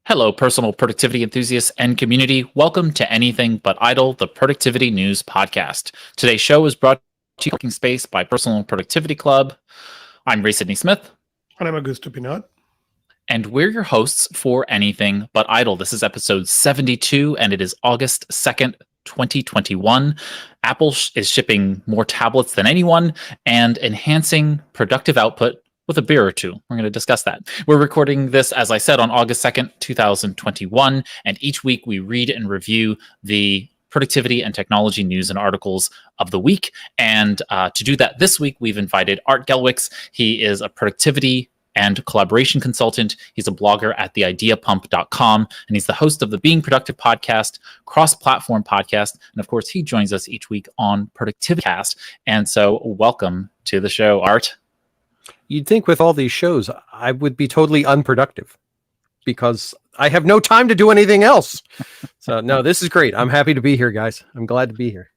Hello, personal productivity enthusiasts and community. Welcome to Anything But Idle, the Productivity News Podcast. Today's show is brought to you Working Space by Personal Productivity Club. I'm Ray Sidney-Smith. And I'm Augusto Pinaud. And we're your hosts for Anything But Idle. This is episode 72, and it is August 2nd, 2021. Apple is shipping more tablets than anyone and enhancing productive output with a beer or two. We're going to discuss that. We're recording this, as I said, on August 2nd, 2021, and each week we read and review the productivity and technology news and articles of the week. And to do that this week, we've invited Art Gelwicks. He is a productivity and collaboration consultant. He's a blogger at theideapump.com, and he's the host of the Being Productive podcast, cross-platform podcast. And of course, he joins us each week on Productivity Cast. And so welcome to the show, Art. You'd think with all these shows, I would be totally unproductive because I have no time to do anything else. So no, this is great. I'm happy to be here, guys. I'm glad to be here.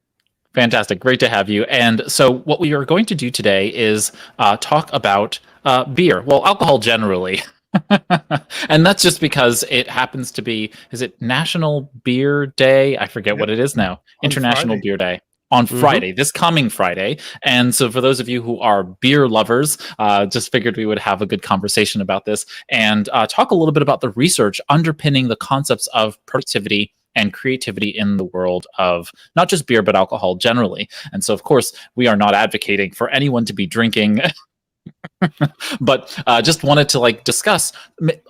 Fantastic. Great to have you. And so what we are going to do today is talk about beer. Well, alcohol generally. And that's just because it happens to be, is it National Beer Day? I forget what it is now. International Beer Day. On Friday, this coming Friday. And so for those of you who are beer lovers, just figured we would have a good conversation about this and talk a little bit about the research underpinning the concepts of productivity and creativity in the world of not just beer, but alcohol generally. And so, of course, we are not advocating for anyone to be drinking but just wanted to discuss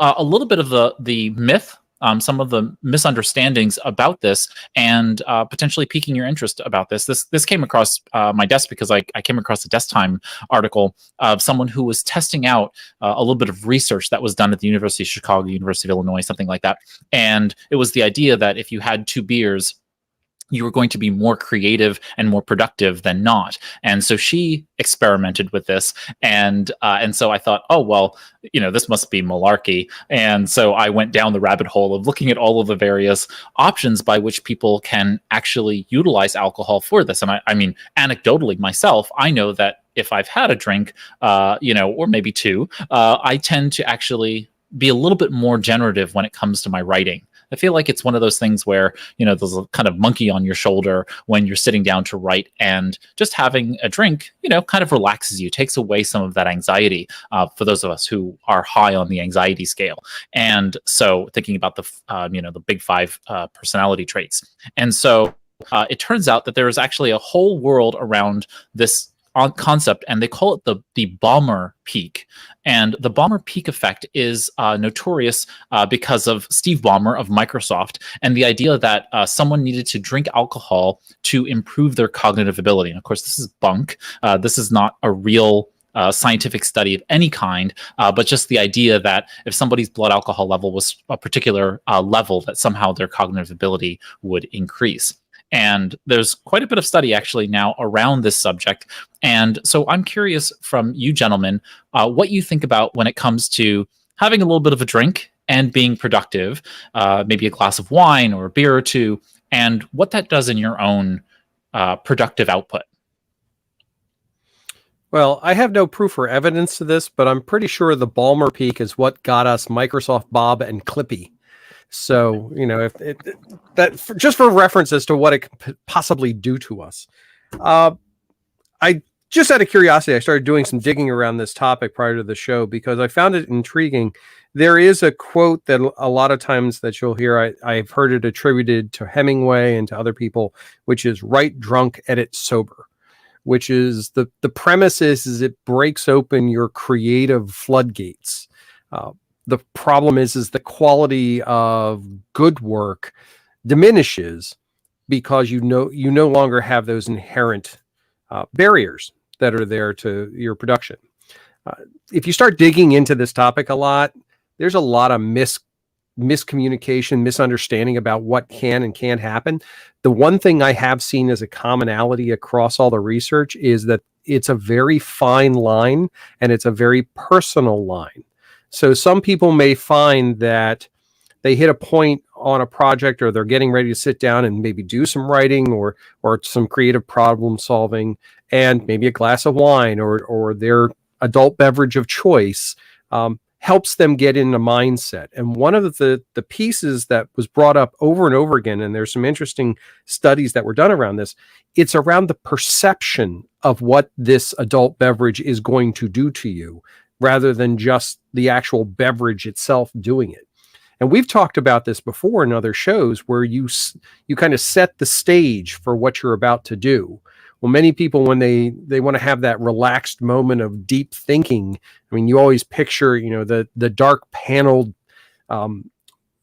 a little bit of the myth, some of the misunderstandings about this, and potentially piquing your interest about this. This came across my desk because I came across a Desk Time article of someone who was testing out a little bit of research that was done at the University of Chicago, University of Illinois, something like that. And it was the idea that if you had two beers, you were going to be more creative and more productive than not. And so she experimented with this. And so I thought, oh, well, this must be malarkey. And so I went down the rabbit hole of looking at all of the various options by which people can actually utilize alcohol for this. And I mean, anecdotally myself, I know that if I've had a drink, or maybe two, I tend to actually be a little bit more generative when it comes to my writing. I feel like it's one of those things where, there's a kind of monkey on your shoulder when you're sitting down to write, and just having a drink, kind of relaxes you, takes away some of that anxiety for those of us who are high on the anxiety scale. And so thinking about the big five personality traits. And so it turns out that there is actually a whole world around this concept, and they call it the Balmer peak. And the Balmer peak effect is notorious because of Steve Ballmer of Microsoft, and the idea that someone needed to drink alcohol to improve their cognitive ability. And of course, this is bunk. This is not a real scientific study of any kind, but just the idea that if somebody's blood alcohol level was a particular level, that somehow their cognitive ability would increase. And there's quite a bit of study actually now around this subject. And so I'm curious from you gentlemen, what you think about when it comes to having a little bit of a drink and being productive, maybe a glass of wine or a beer or two, and what that does in your own productive output. Well, I have no proof or evidence to this, but I'm pretty sure the Balmer peak is what got us Microsoft Bob and Clippy. So, just for reference as to what it could possibly do to us. I just out of curiosity, I started doing some digging around this topic prior to the show because I found it intriguing. There is a quote that a lot of times that you'll hear, I've heard it attributed to Hemingway and to other people, which is write drunk, edit sober, which is the premise is it breaks open your creative floodgates. The problem is the quality of good work diminishes because you no longer have those inherent barriers that are there to your production. If you start digging into this topic a lot, there's a lot of miscommunication, misunderstanding about what can and can't happen. The one thing I have seen as a commonality across all the research is that it's a very fine line and it's a very personal line. So some people may find that they hit a point on a project or they're getting ready to sit down and maybe do some writing or some creative problem solving, and maybe a glass of wine or their adult beverage of choice helps them get in a mindset. And one of the pieces that was brought up over and over again, and there's some interesting studies that were done around this, it's around the perception of what this adult beverage is going to do to you, rather than just the actual beverage itself doing it. And we've talked about this before in other shows, where you kind of set the stage for what you're about to do. Well, many people, when they want to have that relaxed moment of deep thinking, I mean, you always picture, the dark paneled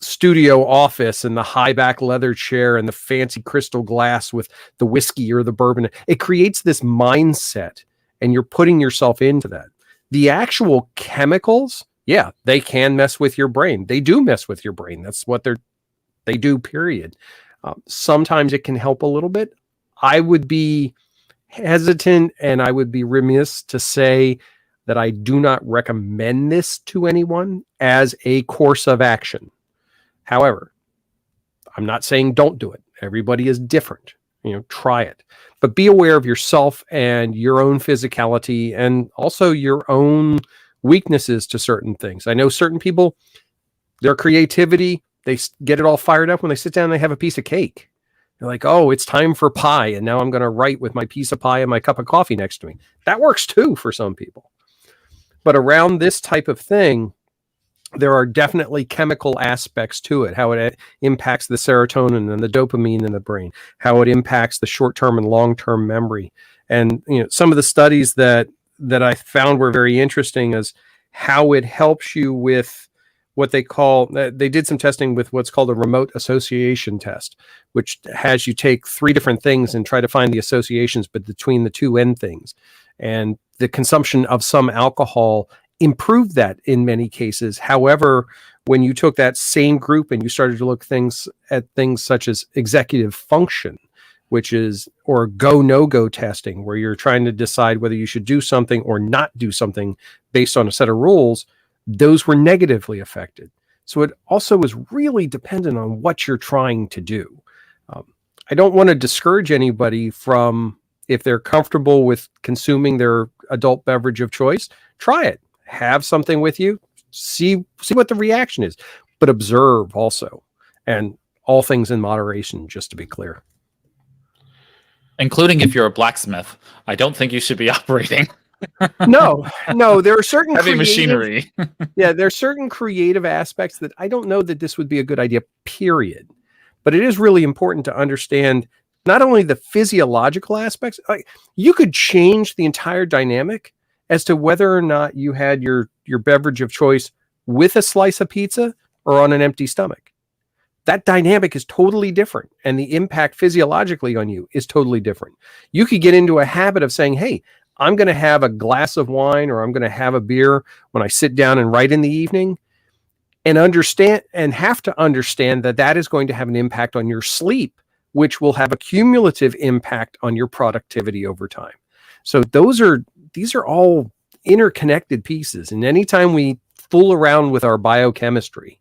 studio office and the high back leather chair and the fancy crystal glass with the whiskey or the bourbon. It creates this mindset, and you're putting yourself into that. The actual chemicals, yeah, they can mess with your brain. They do mess with your brain. That's what they do, period. Sometimes it can help a little bit. I would be hesitant, and I would be remiss to say that I do not recommend this to anyone as a course of action. However, I'm not saying don't do it. Everybody is different. Try it. But be aware of yourself and your own physicality, and also your own weaknesses to certain things. I know certain people, their creativity, they get it all fired up when they sit down and they have a piece of cake. They're like, oh, it's time for pie, and now I'm going to write with my piece of pie and my cup of coffee next to me. That works too for some people. But around this type of thing, there are definitely chemical aspects to it, how it impacts the serotonin and the dopamine in the brain, how it impacts the short-term and long-term memory. And some of the studies that I found were very interesting is how it helps you with what they call, they did some testing with what's called a remote association test, which has you take 3 different things and try to find the associations between the 2 end things. And the consumption of some alcohol improved that in many cases. However, when you took that same group and you started to look at things such as executive function, which is, or go, no-go testing, where you're trying to decide whether you should do something or not do something based on a set of rules, those were negatively affected. So it also is really dependent on what you're trying to do. I don't want to discourage anybody from, if they're comfortable with consuming their adult beverage of choice, try it. Have something with you, see what the reaction is, but observe also, and all things in moderation, just to be clear. Including if you're a blacksmith, I don't think you should be operating. No, there are certain heavy machinery. Yeah, there are certain creative aspects that I don't know that this would be a good idea, period. But it is really important to understand not only the physiological aspects, like you could change the entire dynamic as to whether or not you had your beverage of choice with a slice of pizza or on an empty stomach. That dynamic is totally different, and the impact physiologically on you is totally different. You could get into a habit of saying, hey, I'm going to have a glass of wine or I'm going to have a beer when I sit down and write in the evening, and have to understand that is going to have an impact on your sleep, which will have a cumulative impact on your productivity over time. So these are all interconnected pieces. And anytime we fool around with our biochemistry,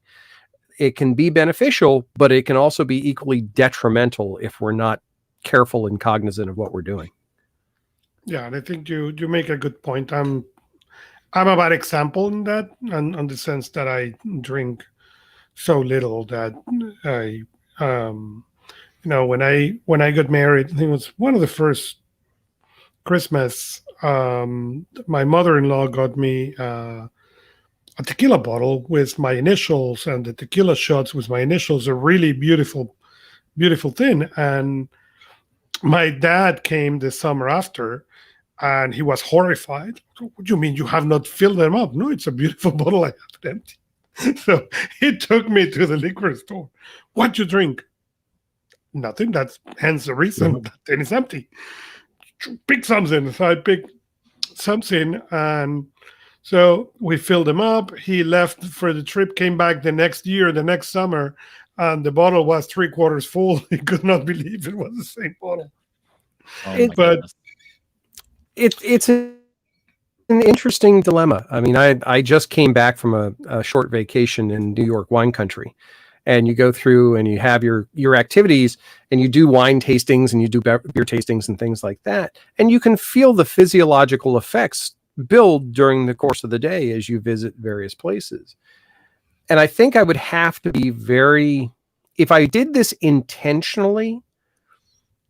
it can be beneficial, but it can also be equally detrimental if we're not careful and cognizant of what we're doing. Yeah, and I think you make a good point. I'm a bad example in that, and on the sense that I drink so little that I, when I got married, I think it was one of the first Christmas, my mother-in-law got me a tequila bottle with my initials, and the tequila shots with my initials are really beautiful thing. And my dad came the summer after, and he was horrified. What do you mean you have not filled them up? No, it's a beautiful bottle. I have it empty. So he took me to the liquor store. What you drink? Nothing. That's hence the reason that it is empty. Pick something. So I picked something, and so we filled them up. He left for the trip, came back the next summer, and the bottle was 3/4 full. He could not believe it was the same bottle. But it's an interesting dilemma. I mean, I just came back from a short vacation in New York wine country, and you go through and you have your activities, and you do wine tastings and you do beer tastings and things like that, and you can feel the physiological effects build during the course of the day as you visit various places. And I think I would have to be if I did this intentionally,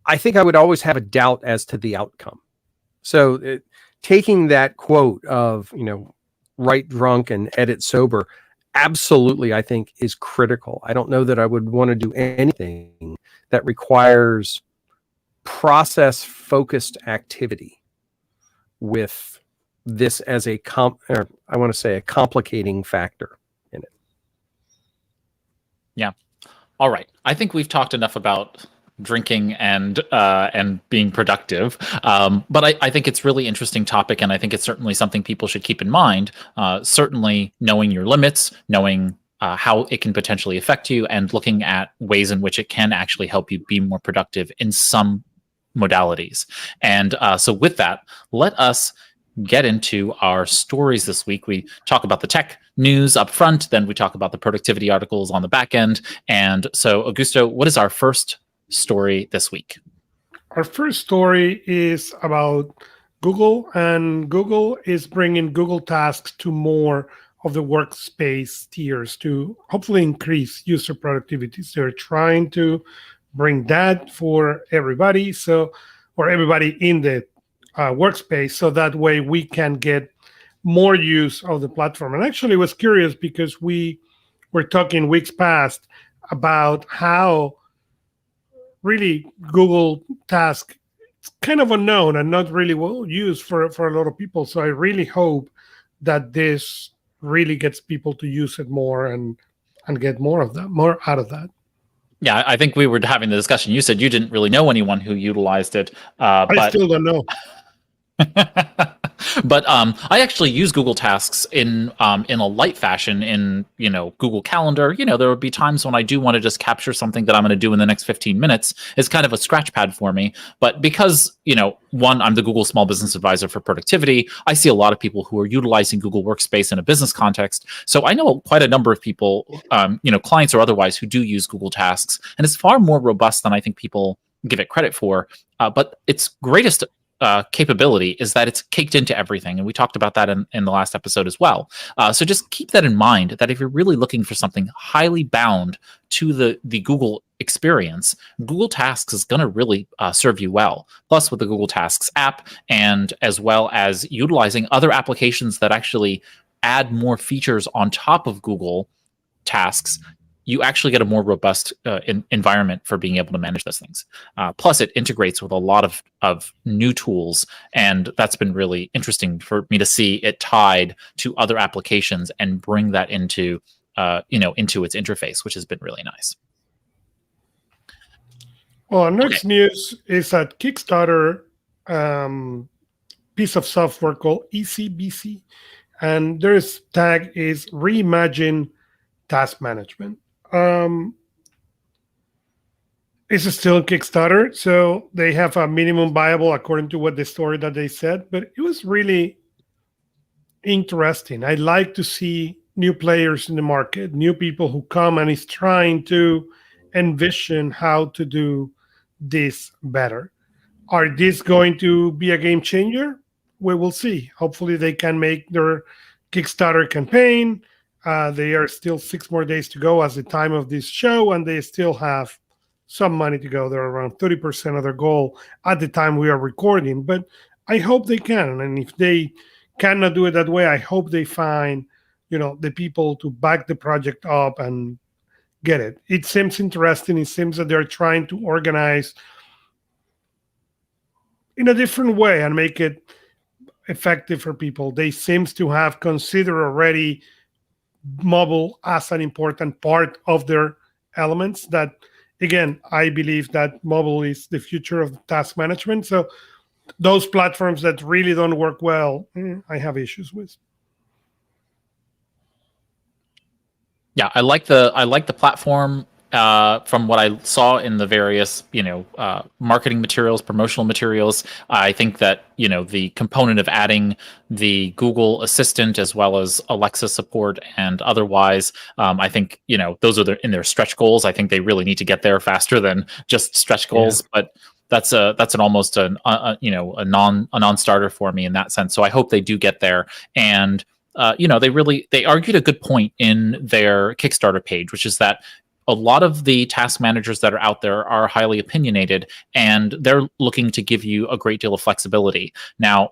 I think I would always have a doubt as to the outcome. So taking that quote of, write drunk and edit sober, absolutely, I think is critical. I don't know that I would want to do anything that requires process-focused activity with this as a complicating factor in it. Yeah. All right. I think we've talked enough about drinking and being productive, but I think it's really interesting topic, and I think it's certainly something people should keep in mind. Certainly, knowing your limits, knowing how it can potentially affect you, and looking at ways in which it can actually help you be more productive in some modalities. And so, with that, let us get into our stories this week. We talk about the tech news up front, then we talk about the productivity articles on the back end. And so, Augusto, what is our first story this week? Our first story is about Google, and Google is bringing Google Tasks to more of the workspace tiers to hopefully increase user productivity. So they're trying to bring that for everybody, or everybody in the workspace, so that way we can get more use of the platform. And actually, it was curious because we were talking weeks past about how really Google Task is kind of unknown and not really well used for a lot of people. So I really hope that this really gets people to use it more and get more out of that. Yeah, I think we were having the discussion. You said you didn't really know anyone who utilized it. I still don't know. But I actually use Google Tasks in a light fashion in Google Calendar. There would be times when I do want to just capture something that I'm going to do in the next 15 minutes. It's kind of a scratch pad for me. But because one, I'm the Google Small Business Advisor for Productivity, I see a lot of people who are utilizing Google Workspace in a business context. So I know quite a number of people, clients or otherwise, who do use Google Tasks, and it's far more robust than I think people give it credit for. But its greatest capability is that it's caked into everything, and we talked about that in the last episode as well. So just keep that in mind, that if you're really looking for something highly bound to the Google experience, Google Tasks is going to really serve you well. Plus, with the Google Tasks app, and as well as utilizing other applications that actually add more features on top of Google Tasks, you actually get a more robust environment for being able to manage those things. Plus, it integrates with a lot of new tools, and that's been really interesting for me to see it tied to other applications and bring that into its interface, which has been really nice. Well, our next news is that Kickstarter piece of software called ECBC, and their tag is Reimagine Task Management. It's still in Kickstarter, so they have a minimum viable according to what the story that they said, but it was really interesting. I like to see new players in the market, new people who come and is trying to envision how to do this better. Are this going to be a game changer? We will see. Hopefully they can make their Kickstarter campaign. They are still 6 more days to go as the time of this show, and they still have some money to go. They're around 30% of their goal at the time we are recording, but I hope they can. And if they cannot do it that way, I hope they find, the people to back the project up and get it. It seems interesting. It seems that they're trying to organize in a different way and make it effective for people. They seems to have considered already mobile as an important part of their elements. That, again, I believe that mobile is the future of task management. So those platforms that really don't work well, I have issues with. Yeah, I like the platform. From what I saw in the various, marketing materials, promotional materials, I think that, the component of adding the Google Assistant as well as Alexa support and otherwise, I think, those are in their stretch goals. I think they really need to get there faster than just stretch goals. Yeah. But that's an almost a non-starter for me in that sense. So I hope they do get there. And they argued a good point in their Kickstarter page, which is that a lot of the task managers that are out there are highly opinionated, and they're looking to give you a great deal of flexibility. Now,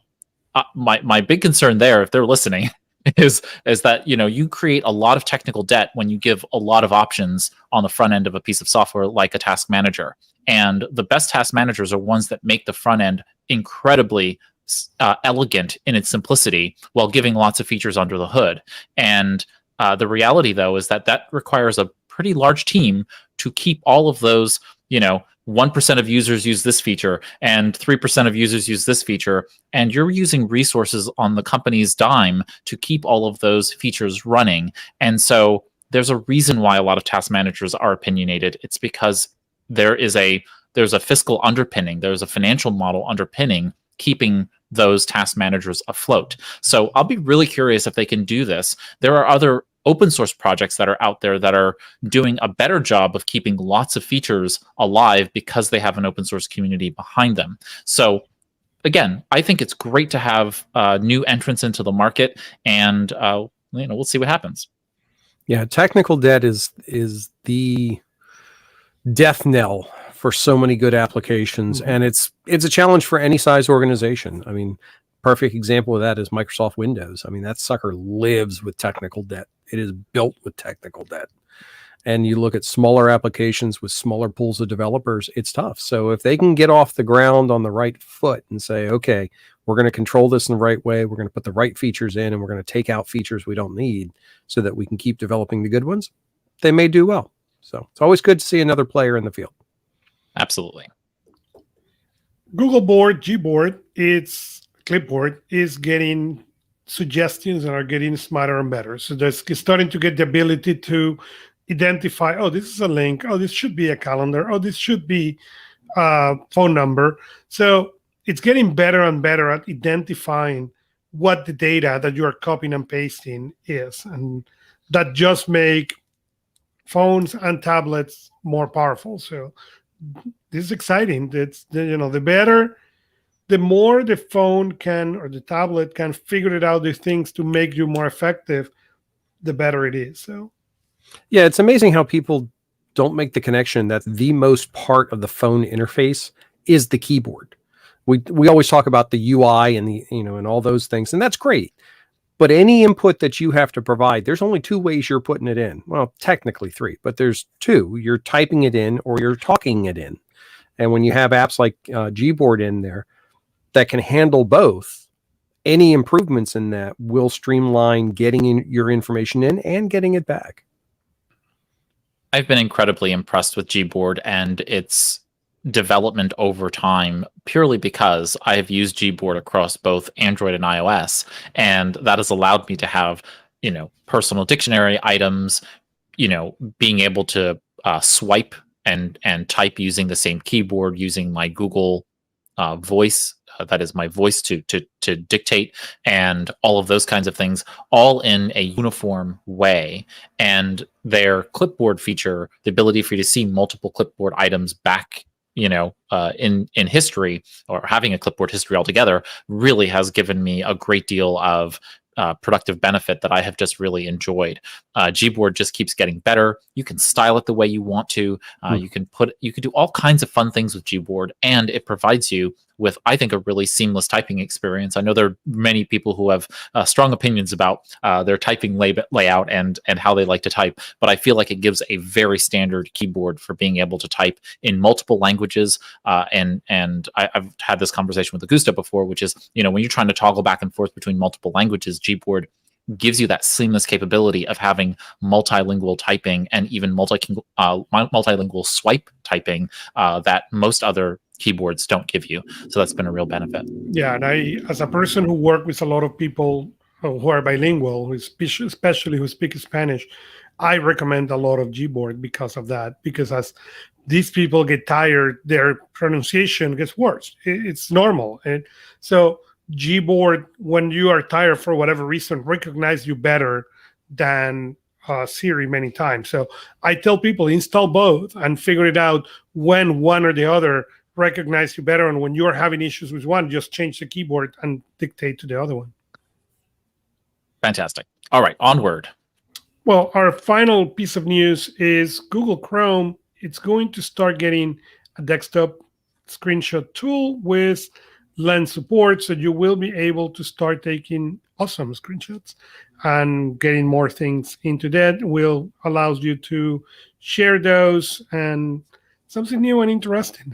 my big concern there, if they're listening, is that you create a lot of technical debt when you give a lot of options on the front end of a piece of software like a task manager. And the best task managers are ones that make the front end incredibly elegant in its simplicity while giving lots of features under the hood. And the reality, though, is that requires a pretty large team to keep all of those, 1% of users use this feature and 3% of users use this feature. And you're using resources on the company's dime to keep all of those features running. And so there's a reason why a lot of task managers are opinionated. It's because there's a fiscal underpinning, there's a financial model underpinning keeping those task managers afloat. So I'll be really curious if they can do this. There are other open source projects that are out there that are doing a better job of keeping lots of features alive because they have an open source community behind them. So again, I think it's great to have new entrants into the market, and we'll see what happens. Yeah, technical debt is the death knell for so many good applications, and it's a challenge for any size organization. I mean, perfect example of that is Microsoft Windows. I mean, that sucker lives with technical debt. It is built with technical debt. And you look at smaller applications with smaller pools of developers, it's tough. So if they can get off the ground on the right foot and say, okay, we're going to control this in the right way, we're going to put the right features in, and we're going to take out features we don't need so that we can keep developing the good ones, they may do well. So it's always good to see another player in the field. Absolutely. Google Board, Gboard, its clipboard is getting suggestions and are getting smarter and better. So it's starting to get the ability to identify, oh, this is a link. Oh, this should be a calendar. Oh, this should be a phone number. So it's getting better and better at identifying what the data that you are copying and pasting is. And that just make phones and tablets more powerful. So this is exciting. It's the more the phone can, or the tablet can figure it out, these things to make you more effective, the better it is. So, yeah, it's amazing how people don't make the connection that the most part of the phone interface is the keyboard. We always talk about the UI and and all those things, and that's great. But any input that you have to provide, there's only two ways you're putting it in. Well, technically three, but there's two. You're typing it in or you're talking it in. And when you have apps like Gboard in there that can handle both, any improvements in that will streamline getting your information in and getting it back. I've been incredibly impressed with Gboard and its development over time, purely because I have used Gboard across both Android and iOS, and that has allowed me to have, personal dictionary items, being able to swipe and type using the same keyboard, using my Google voice, that is my voice to dictate, and all of those kinds of things, all in a uniform way. And their clipboard feature, the ability for you to see multiple clipboard items back, in history, or having a clipboard history altogether, really has given me a great deal of productive benefit that I have just really enjoyed. Gboard just keeps getting better. You can style it the way you want to. You can do all kinds of fun things with Gboard, and it provides you with, I think, a really seamless typing experience. I know there are many people who have strong opinions about their typing layout and how they like to type, but I feel like it gives a very standard keyboard for being able to type in multiple languages. And I've had this conversation with Augusto before, which is, when you're trying to toggle back and forth between multiple languages, Gboard gives you that seamless capability of having multilingual typing and even multilingual swipe typing that most other keyboards don't give you. So that's been a real benefit. Yeah, and I, as a person who work with a lot of people who are bilingual, especially who speak Spanish, I recommend a lot of Gboard because of that. Because as these people get tired, their pronunciation gets worse. It's normal. And so Gboard, when you are tired for whatever reason, recognize you better than Siri many times. So I tell people, install both and figure it out when one or the other recognize you better. And when you're having issues with one, just change the keyboard and dictate to the other one. Fantastic. All right, onward. Well, our final piece of news is Google Chrome. It's going to start getting a desktop screenshot tool with lens support. So you will be able to start taking awesome screenshots and getting more things into that. Will allows you to share those, and something new and interesting.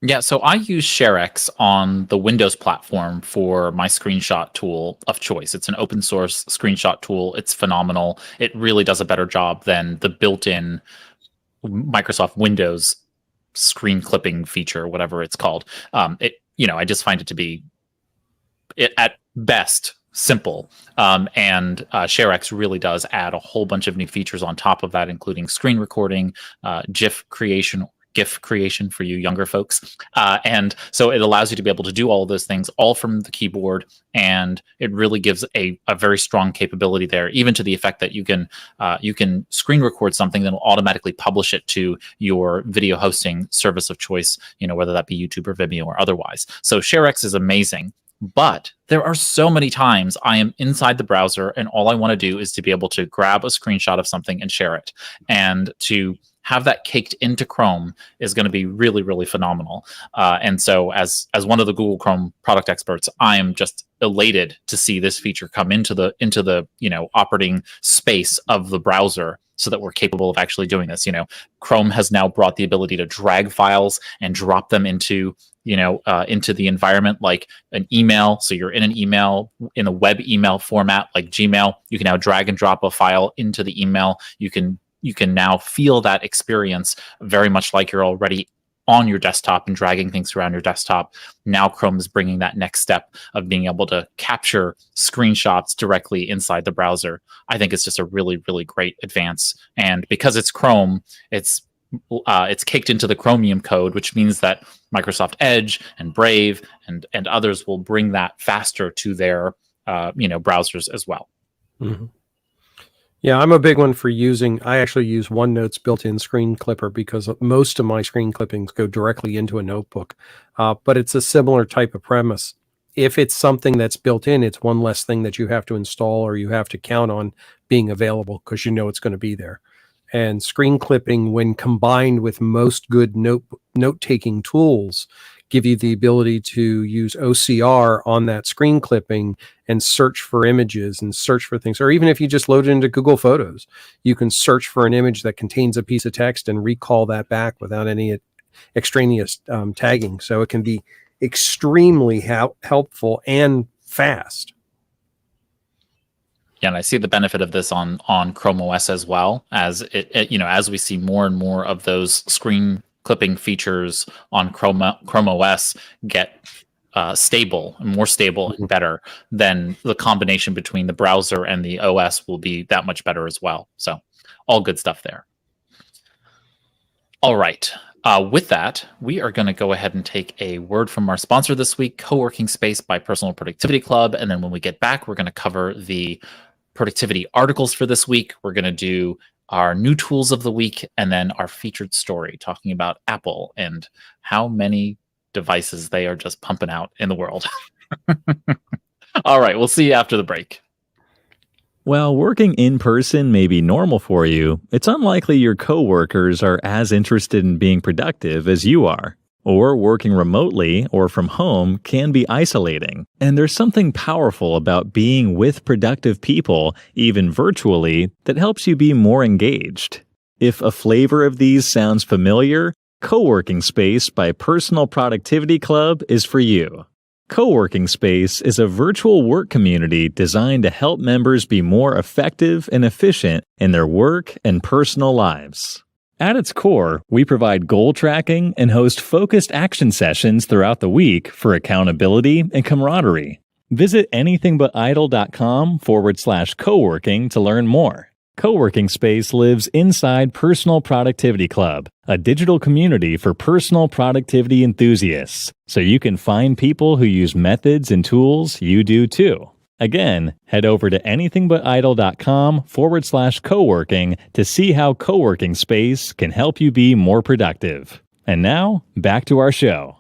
Yeah, so I use ShareX on the Windows platform for my screenshot tool of choice. It's an open source screenshot tool. It's phenomenal. It really does a better job than the built-in Microsoft Windows screen clipping feature, whatever it's called. I just find it to be, at best, simple. And ShareX really does add a whole bunch of new features on top of that, including screen recording, GIF creation for you younger folks. And so it allows you to be able to do all of those things all from the keyboard. And it really gives a very strong capability there, even to the effect that you can screen record something that will automatically publish it to your video hosting service of choice, whether that be YouTube or Vimeo or otherwise. So ShareX is amazing. But there are so many times I am inside the browser and all I want to do is to be able to grab a screenshot of something and share it. And to have that caked into Chrome is going to be really, really phenomenal. And so as one of the Google Chrome product experts, I am just elated to see this feature come into the operating space of the browser, so that we're capable of actually doing this. Chrome has now brought the ability to drag files and drop them into the environment, like an email. So you're in an email, in a web email format like Gmail. You can now drag and drop a file into the email. You can now feel that experience very much like you're already on your desktop and dragging things around your desktop. Now Chrome is bringing that next step of being able to capture screenshots directly inside the browser. I think it's just a really, really great advance. And because it's Chrome, it's caked into the Chromium code, which means that Microsoft Edge and Brave and others will bring that faster to their browsers as well. Mm-hmm. Yeah, I'm a big one for I actually use OneNote's built-in screen clipper because most of my screen clippings go directly into a notebook. But it's a similar type of premise. If it's something that's built in, it's one less thing that you have to install or you have to count on being available because it's going to be there. And screen clipping, when combined with most good note-taking tools, give you the ability to use OCR on that screen clipping and search for images and search for things. Or even if you just load it into Google Photos, you can search for an image that contains a piece of text and recall that back without any extraneous tagging. So it can be extremely helpful and fast. Yeah, and I see the benefit of this on Chrome OS as well, as as we see more and more of those screen clipping features on Chrome OS get more stable and better, then the combination between the browser and the OS will be that much better as well. So all good stuff there. All right. With that, we are going to go ahead and take a word from our sponsor this week, Co-working Space by Personal Productivity Club. And then when we get back, we're going to cover the productivity articles for this week. We're going to do our new tools of the week, and then our featured story talking about Apple and how many devices they are just pumping out in the world. All right, we'll see you after the break. While working in person may be normal for you, it's unlikely your coworkers are as interested in being productive as you are. Or working remotely or from home can be isolating. And there's something powerful about being with productive people, even virtually, that helps you be more engaged. If a flavor of these sounds familiar, Co-working Space by Personal Productivity Club is for you. Co-working Space is a virtual work community designed to help members be more effective and efficient in their work and personal lives. At its core, we provide goal tracking and host focused action sessions throughout the week for accountability and camaraderie. Visit anythingbutidle.com/coworking to learn more. Co-working Space lives inside Personal Productivity Club, a digital community for personal productivity enthusiasts, so you can find people who use methods and tools you do too. Again, head over to anythingbutidle.com/coworking to see how Co-working Space can help you be more productive. And now, back to our show.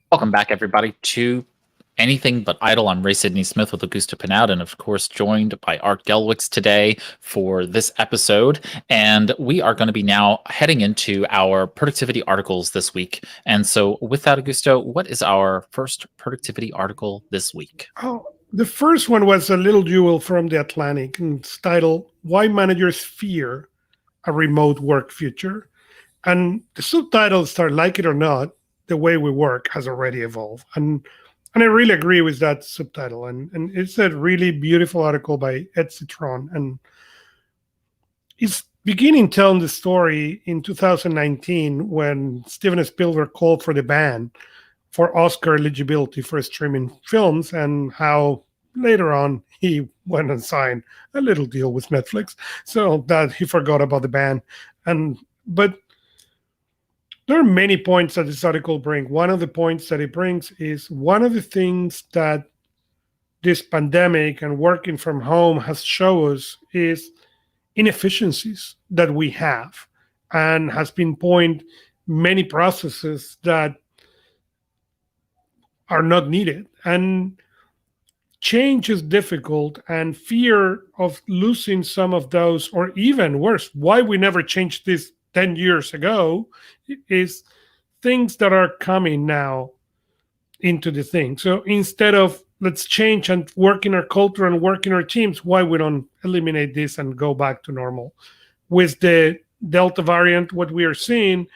Welcome back, everybody, to Anything But Idle. I'm Ray Sidney-Smith with Augusto Pinaud, and of course joined by Art Gelwicks today for this episode. And we are going to be now heading into our productivity articles this week. And so with that, Augusto, what is our first productivity article this week? Oh, the first one was a little jewel from The Atlantic, and it's titled, Why Managers Fear a Remote Work Future. And the subtitles are, like it or not, the way we work has already evolved. And I really agree with that subtitle. And it's a really beautiful article by Ed Citron. And it's beginning telling the story in 2019 when Steven Spielberg called for the ban for Oscar eligibility for streaming films, and how later on he went and signed a little deal with Netflix so that he forgot about the ban. But there are many points that this article brings. One of the points that it brings is one of the things that this pandemic and working from home has shown us is inefficiencies that we have, and has pinpointed many processes that are not needed. And change is difficult, and fear of losing some of those, or even worse, why we never changed this 10 years ago, is things that are coming now into the thing. So instead of let's change and work in our culture and work in our teams, why we don't eliminate this and go back to normal? With the Delta variant, what we are seeing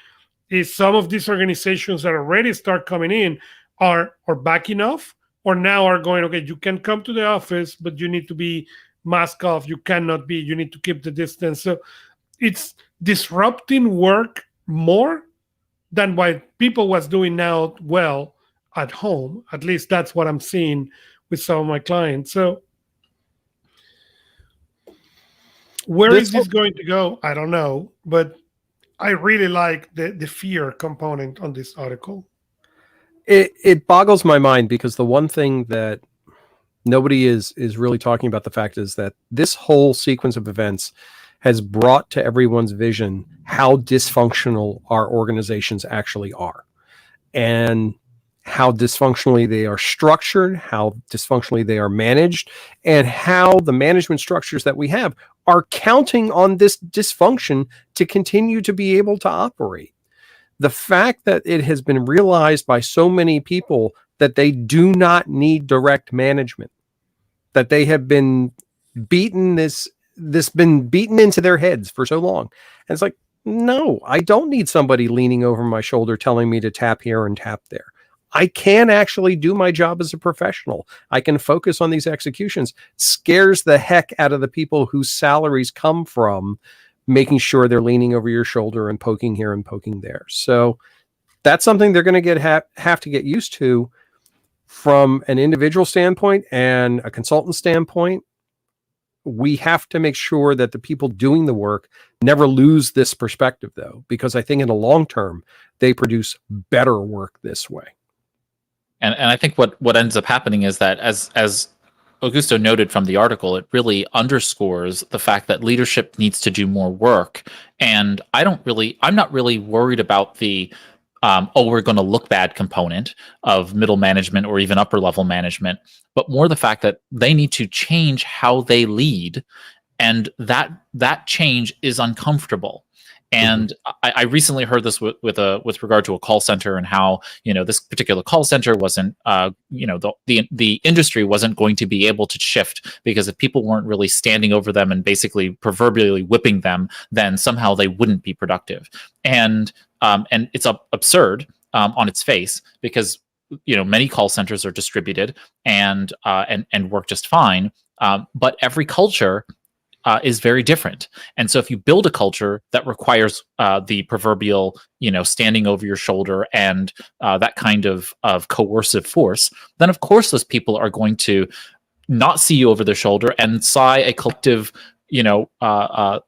is some of these organizations that already start coming in are backing off, or now are going, okay, you can come to the office, but you need to be mask off. You cannot be, you need to keep the distance. So it's disrupting work more than what people was doing now well at home. At least that's what I'm seeing with some of my clients. So where is this going to go? I don't know, but I really like the fear component on this article. It boggles my mind, because the one thing that nobody is really talking about the fact is that this whole sequence of events has brought to everyone's vision how dysfunctional our organizations actually are, and how dysfunctionally they are structured, how dysfunctionally they are managed, and how the management structures that we have are counting on this dysfunction to continue to be able to operate. The fact that it has been realized by so many people that they do not need direct management, that they have been beaten been beaten into their heads for so long. And it's like, no, I don't need somebody leaning over my shoulder telling me to tap here and tap there. I can actually do my job as a professional. I can focus on these executions. Scares the heck out of the people whose salaries come from making sure they're leaning over your shoulder and poking here and poking there. So that's something they're going to have to get used to from an individual standpoint and a consultant standpoint. We have to make sure that the people doing the work never lose this perspective, though, because I think in the long term, they produce better work this way. And I think what ends up happening is that, as Augusto noted from the article, it really underscores the fact that leadership needs to do more work. And I'm not really worried about the we're going to look bad component of middle management or even upper level management, but more the fact that they need to change how they lead, and that change is uncomfortable. And I recently heard this with regard to a call center, and how, this particular call center wasn't, the industry wasn't going to be able to shift, because if people weren't really standing over them and basically proverbially whipping them, then somehow they wouldn't be productive. And it's absurd on its face, because many call centers are distributed and work just fine, but every culture is very different. And so if you build a culture that requires the proverbial, standing over your shoulder and that kind of coercive force, then of course those people are going to not see you over their shoulder and sigh a collective, have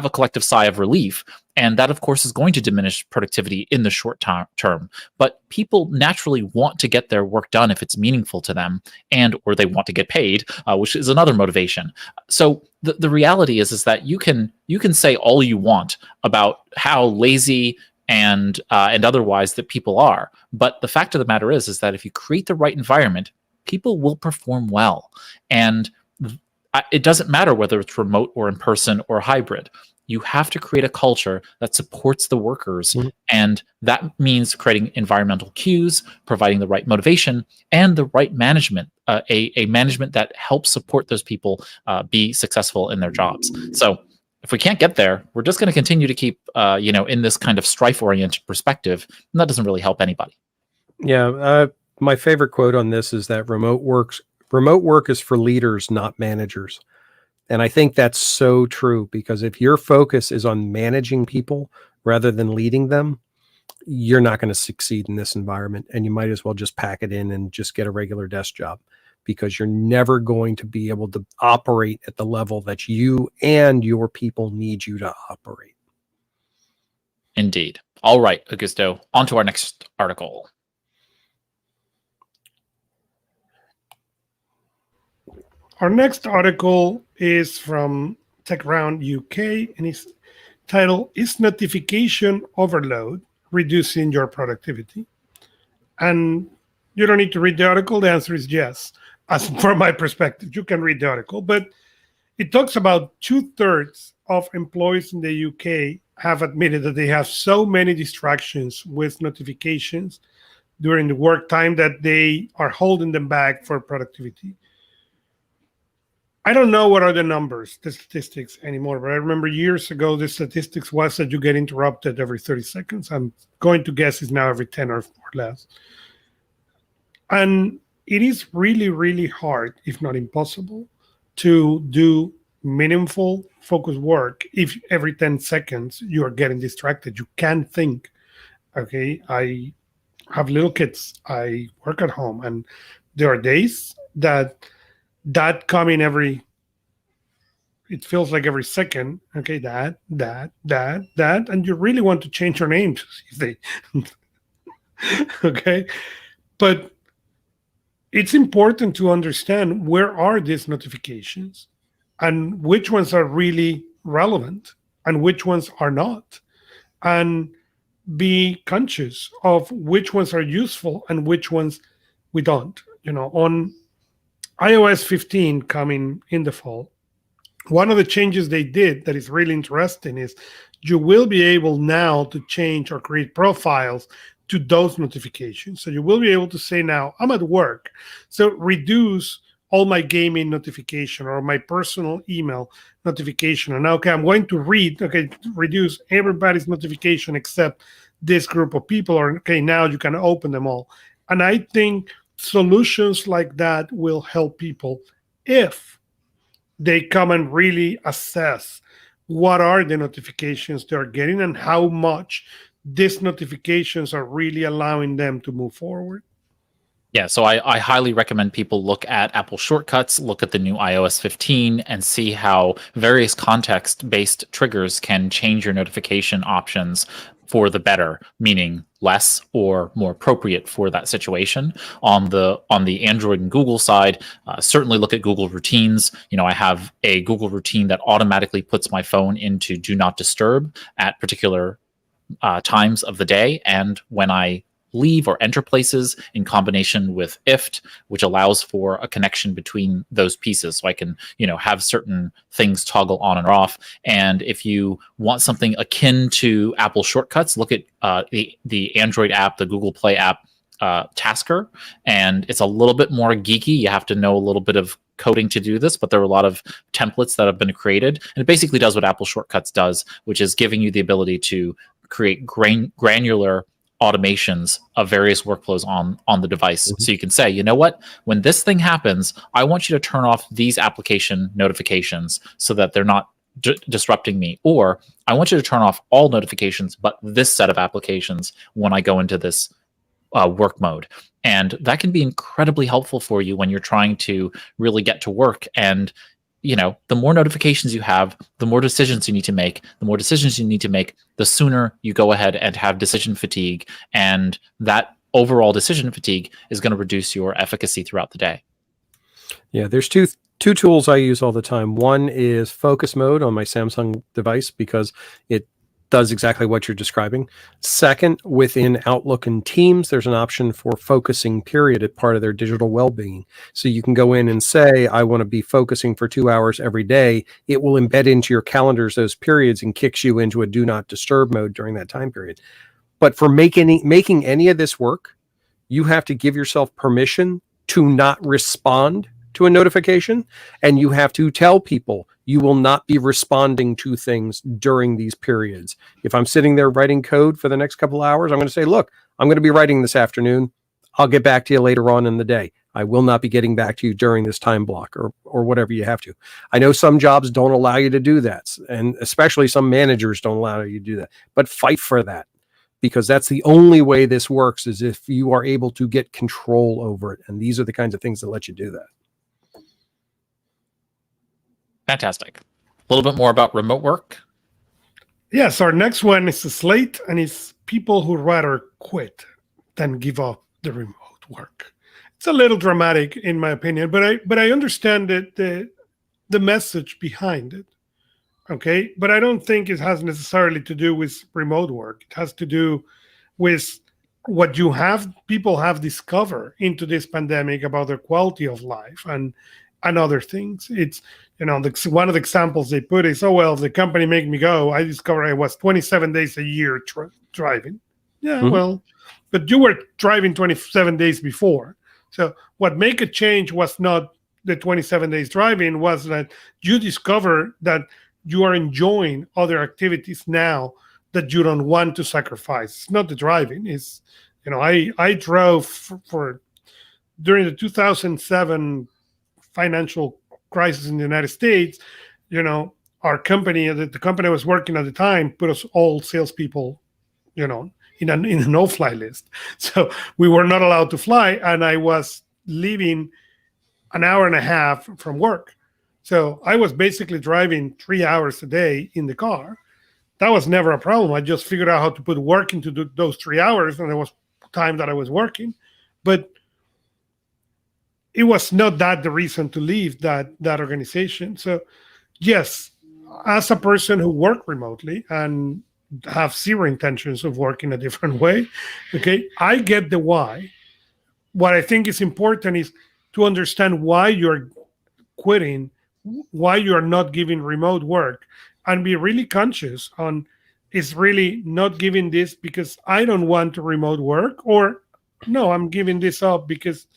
a collective sigh of relief. And that, of course, is going to diminish productivity in the short term. But people naturally want to get their work done if it's meaningful to them, and or they want to get paid, which is another motivation. So the reality is that you can say all you want about how lazy and otherwise that people are, but the fact of the matter is that if you create the right environment, people will perform well. And it doesn't matter whether it's remote or in person or hybrid. You have to create a culture that supports the workers. Mm-hmm. And that means creating environmental cues, providing the right motivation, and the right management, a management that helps support those people be successful in their jobs. So if we can't get there, we're just going to continue to keep, in this kind of strife-oriented perspective, and that doesn't really help anybody. Yeah, my favorite quote on this is that remote work is for leaders, not managers. And I think that's so true, because if your focus is on managing people rather than leading them, you're not going to succeed in this environment. And you might as well just pack it in and just get a regular desk job, because you're never going to be able to operate at the level that you and your people need you to operate. Indeed. All right, Augusto, on to our next article. Our next article is from TechRound UK, and its title is Notification Overload Reducing Your Productivity? And you don't need to read the article. The answer is yes. As from my perspective, you can read the article, but it talks about 2/3 of employees in the UK have admitted that they have so many distractions with notifications during the work time that they are holding them back for productivity. I don't know what are the numbers, the statistics anymore, but I remember years ago, the statistics was that you get interrupted every 30 seconds. I'm going to guess it's now every 10 or less. And it is really, really hard, if not impossible, to do meaningful, focused work if every 10 seconds you are getting distracted. You can't think. Okay, I have little kids. I work at home, and there are days that come in it feels like every second. Okay, that, and you really want to change your name to see if they okay. But it's important to understand where are these notifications and which ones are really relevant and which ones are not, and be conscious of which ones are useful and which ones we don't. On iOS 15 coming in the fall, one of the changes they did that is really interesting is you will be able now to change or create profiles to those notifications. So you will be able to say, now I'm at work, so reduce all my gaming notification or my personal email notification. And okay, I'm going to reduce everybody's notification except this group of people, or okay, now you can open them all. And I think solutions like that will help people if they come and really assess what are the notifications they're getting and how much these notifications are really allowing them to move forward. Yeah, so I highly recommend people look at Apple Shortcuts, look at the new iOS 15, and see how various context-based triggers can change your notification options for the better, meaning less or more appropriate for that situation. On the Android and Google side, certainly look at Google routines. I have a Google routine that automatically puts my phone into Do Not Disturb at particular times of the day, and when I leave or enter places, in combination with IFT, which allows for a connection between those pieces. So I can, have certain things toggle on and off. And if you want something akin to Apple Shortcuts, look at the Android app, the Google Play app, Tasker. And it's a little bit more geeky. You have to know a little bit of coding to do this, but there are a lot of templates that have been created. And it basically does what Apple Shortcuts does, which is giving you the ability to create granular automations of various workflows on the device. Mm-hmm. So you can say, you know what, when this thing happens, I want you to turn off these application notifications so that they're not disrupting me. Or I want you to turn off all notifications, but this set of applications when I go into this work mode. And that can be incredibly helpful for you when you're trying to really get to work. And the more notifications you have, the more decisions you need to make. The more decisions you need to make, the sooner you go ahead and have decision fatigue, and that overall decision fatigue is going to reduce your efficacy throughout the day. Yeah, there's two tools I use all the time. One is focus mode on my Samsung device because it does exactly what you're describing. Second, within Outlook and Teams, there's an option for focusing period at part of their digital well-being. So you can go in and say, I want to be focusing for 2 hours every day. It will embed into your calendars those periods and kicks you into a do not disturb mode during that time period. But for making any of this work, you have to give yourself permission to not respond to a notification, and you have to tell people you will not be responding to things during these periods. If I'm sitting there writing code for the next couple of hours, I'm going to say, look, I'm going to be writing this afternoon. I'll get back to you later on in the day. I will not be getting back to you during this time block or whatever you have to. I know some jobs don't allow you to do that, and especially some managers don't allow you to do that, but fight for that, because that's the only way this works, is if you are able to get control over it. And these are the kinds of things that let you do that. Fantastic. A little bit more about remote work. Yes, our next one is a slate, and it's people who rather quit than give up the remote work. It's a little dramatic, in my opinion, but I understand the message behind it. Okay, but I don't think it has necessarily to do with remote work. It has to do with what people have discovered into this pandemic about their quality of life and other things. It's, one of the examples they put is, oh, well, if the company made me go, I discovered I was 27 days a year driving. Yeah, well, but you were driving 27 days before. So what make a change was not the 27 days driving, was that you discover that you are enjoying other activities now that you don't want to sacrifice. It's not the driving. It's, I drove for during the 2007 financial crisis in the United States. Our company, the company I was working at the time, put us all salespeople, in a no-fly list. So we were not allowed to fly, and I was leaving an hour and a half from work. So I was basically driving 3 hours a day in the car. That was never a problem. I just figured out how to put work into those 3 hours, and there was time that I was working. But it was not that the reason to leave that organization. So yes, as a person who worked remotely and have zero intentions of working a different way, okay, I get the why. What I think is important is to understand why you're quitting, why you're not giving remote work, and be really conscious on, is really not giving this because I don't want to remote work, or no, I'm giving this up because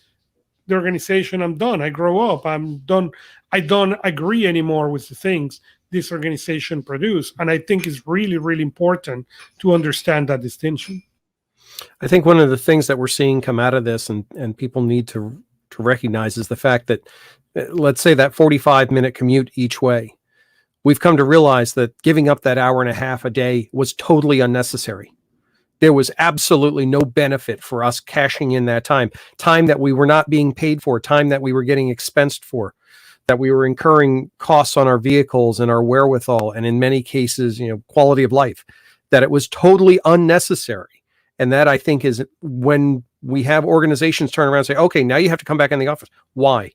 the organization, I'm done. I grow up. I'm done. I don't agree anymore with the things this organization produce. And I think it's really, really important to understand that distinction. I think one of the things that we're seeing come out of this, and people need to recognize, is the fact that, let's say, that 45-minute commute each way, we've come to realize that giving up that hour and a half a day was totally unnecessary. There was absolutely no benefit for us cashing in that time that we were not being paid for, time that we were getting expensed for, that we were incurring costs on our vehicles and our wherewithal, and in many cases, quality of life, that it was totally unnecessary. And that, I think, is when we have organizations turn around and say, okay, now you have to come back in the office. Why?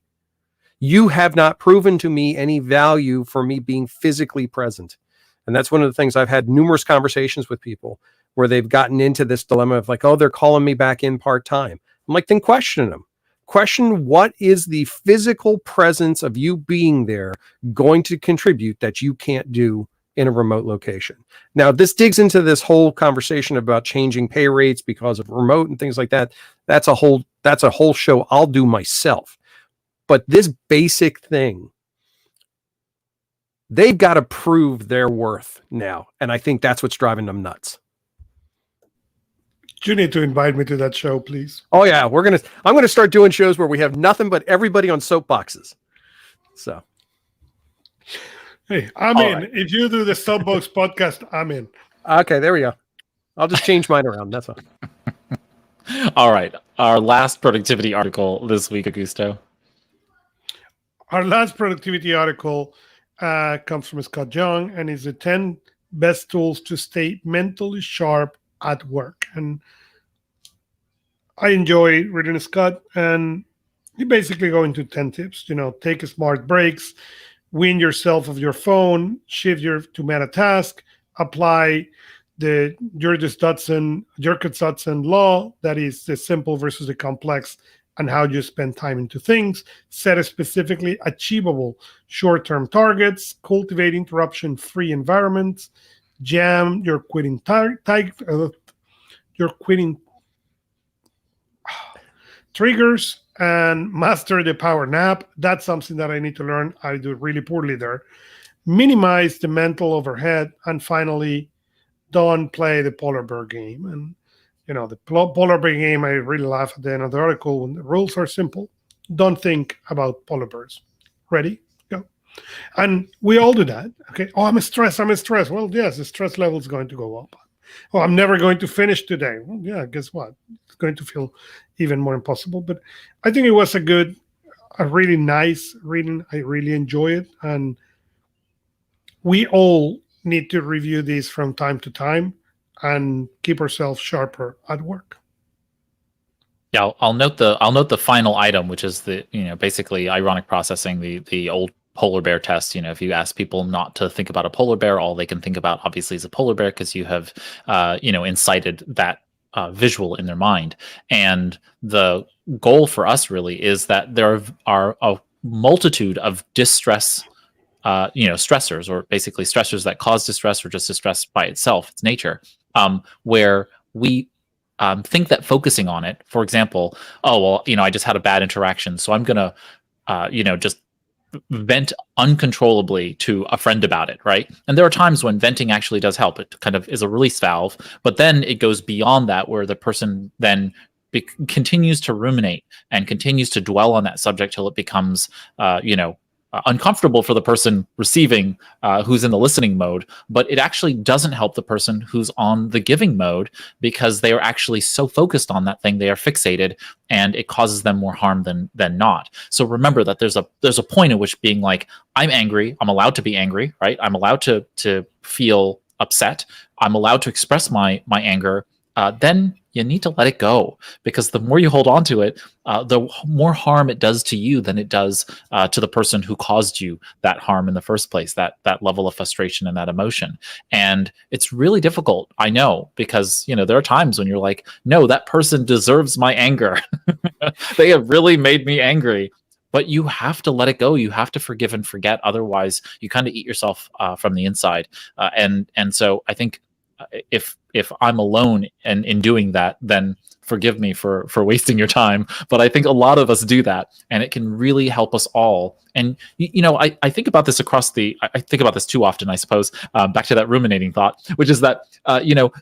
You have not proven to me any value for me being physically present. And that's one of the things I've had numerous conversations with people where they've gotten into this dilemma of like, oh, they're calling me back in part-time. I'm like, then question them. Question, what is the physical presence of you being there going to contribute that you can't do in a remote location? Now, this digs into this whole conversation about changing pay rates because of remote and things like that. That's a whole show I'll do myself. But this basic thing, they've got to prove their worth now. And I think that's what's driving them nuts. You need to invite me to that show, please. Oh yeah, I'm going to start doing shows where we have nothing but everybody on soapboxes. So, hey, I'm in. Right. If you do the Soapbox podcast, I'm in. Okay, there we go. I'll just change mine around. That's all. All right. Our last productivity article this week, Augusto. Our last productivity article comes from Scott Young and is the 10 best tools to stay mentally sharp at work. And I enjoy reading Scott, and he basically go into 10 tips. Take smart breaks, wean yourself of your phone, shift to meta task, apply the Jurgens-Dodson law, that is the simple versus the complex, and how you spend time into things, set a specifically achievable short-term targets, cultivate interruption-free environments, jam your quitting triggers, and master the power nap. That's something that I need to learn. I do really poorly there. Minimize the mental overhead, and finally, don't play the polar bear game. And the polar bear game, I really laugh at the end of the article. When the rules are simple, don't think about polar bears. Ready? Go. And we all do that. Okay. Oh, I'm stressed. Well, yes, the stress level is going to go up. Oh, I'm never going to finish today. Well, yeah, guess what? It's going to feel even more impossible. But I think it was a really nice reading. I really enjoy it. And we all need to review these from time to time and keep ourselves sharper at work. Yeah, I'll note the final item, which is the basically ironic processing, the old polar bear test. If you ask people not to think about a polar bear, all they can think about obviously is a polar bear, because you have incited that visual in their mind. And the goal for us really is that there are a multitude of distress stressors, or basically stressors that cause distress, or just distress by itself, its nature, where we think that focusing on it, for example, oh, well, I just had a bad interaction, so I'm going to, just vent uncontrollably to a friend about it, right? And there are times when venting actually does help. It kind of is a release valve, but then it goes beyond that, where the person then continues to ruminate and continues to dwell on that subject till it becomes, uncomfortable for the person receiving, who's in the listening mode, but it actually doesn't help the person who's on the giving mode, because they are actually so focused on that thing, they are fixated, and it causes them more harm than not. So remember that there's a point at which being like, I'm angry, I'm allowed to be angry, right? I'm allowed to feel upset, I'm allowed to express my anger. Then you need to let it go, because the more you hold on to it, the more harm it does to you than it does to the person who caused you that harm in the first place, that level of frustration and that emotion. And it's really difficult, I know, because there are times when you're like, no, that person deserves my anger. They have really made me angry. But you have to let it go. You have to forgive and forget. Otherwise, you kind of eat yourself from the inside. And so I think if I'm alone and in doing that, then forgive me for wasting your time. But I think a lot of us do that, and it can really help us all. And I think about this I think about this too often, I suppose. Back to that ruminating thought, which is that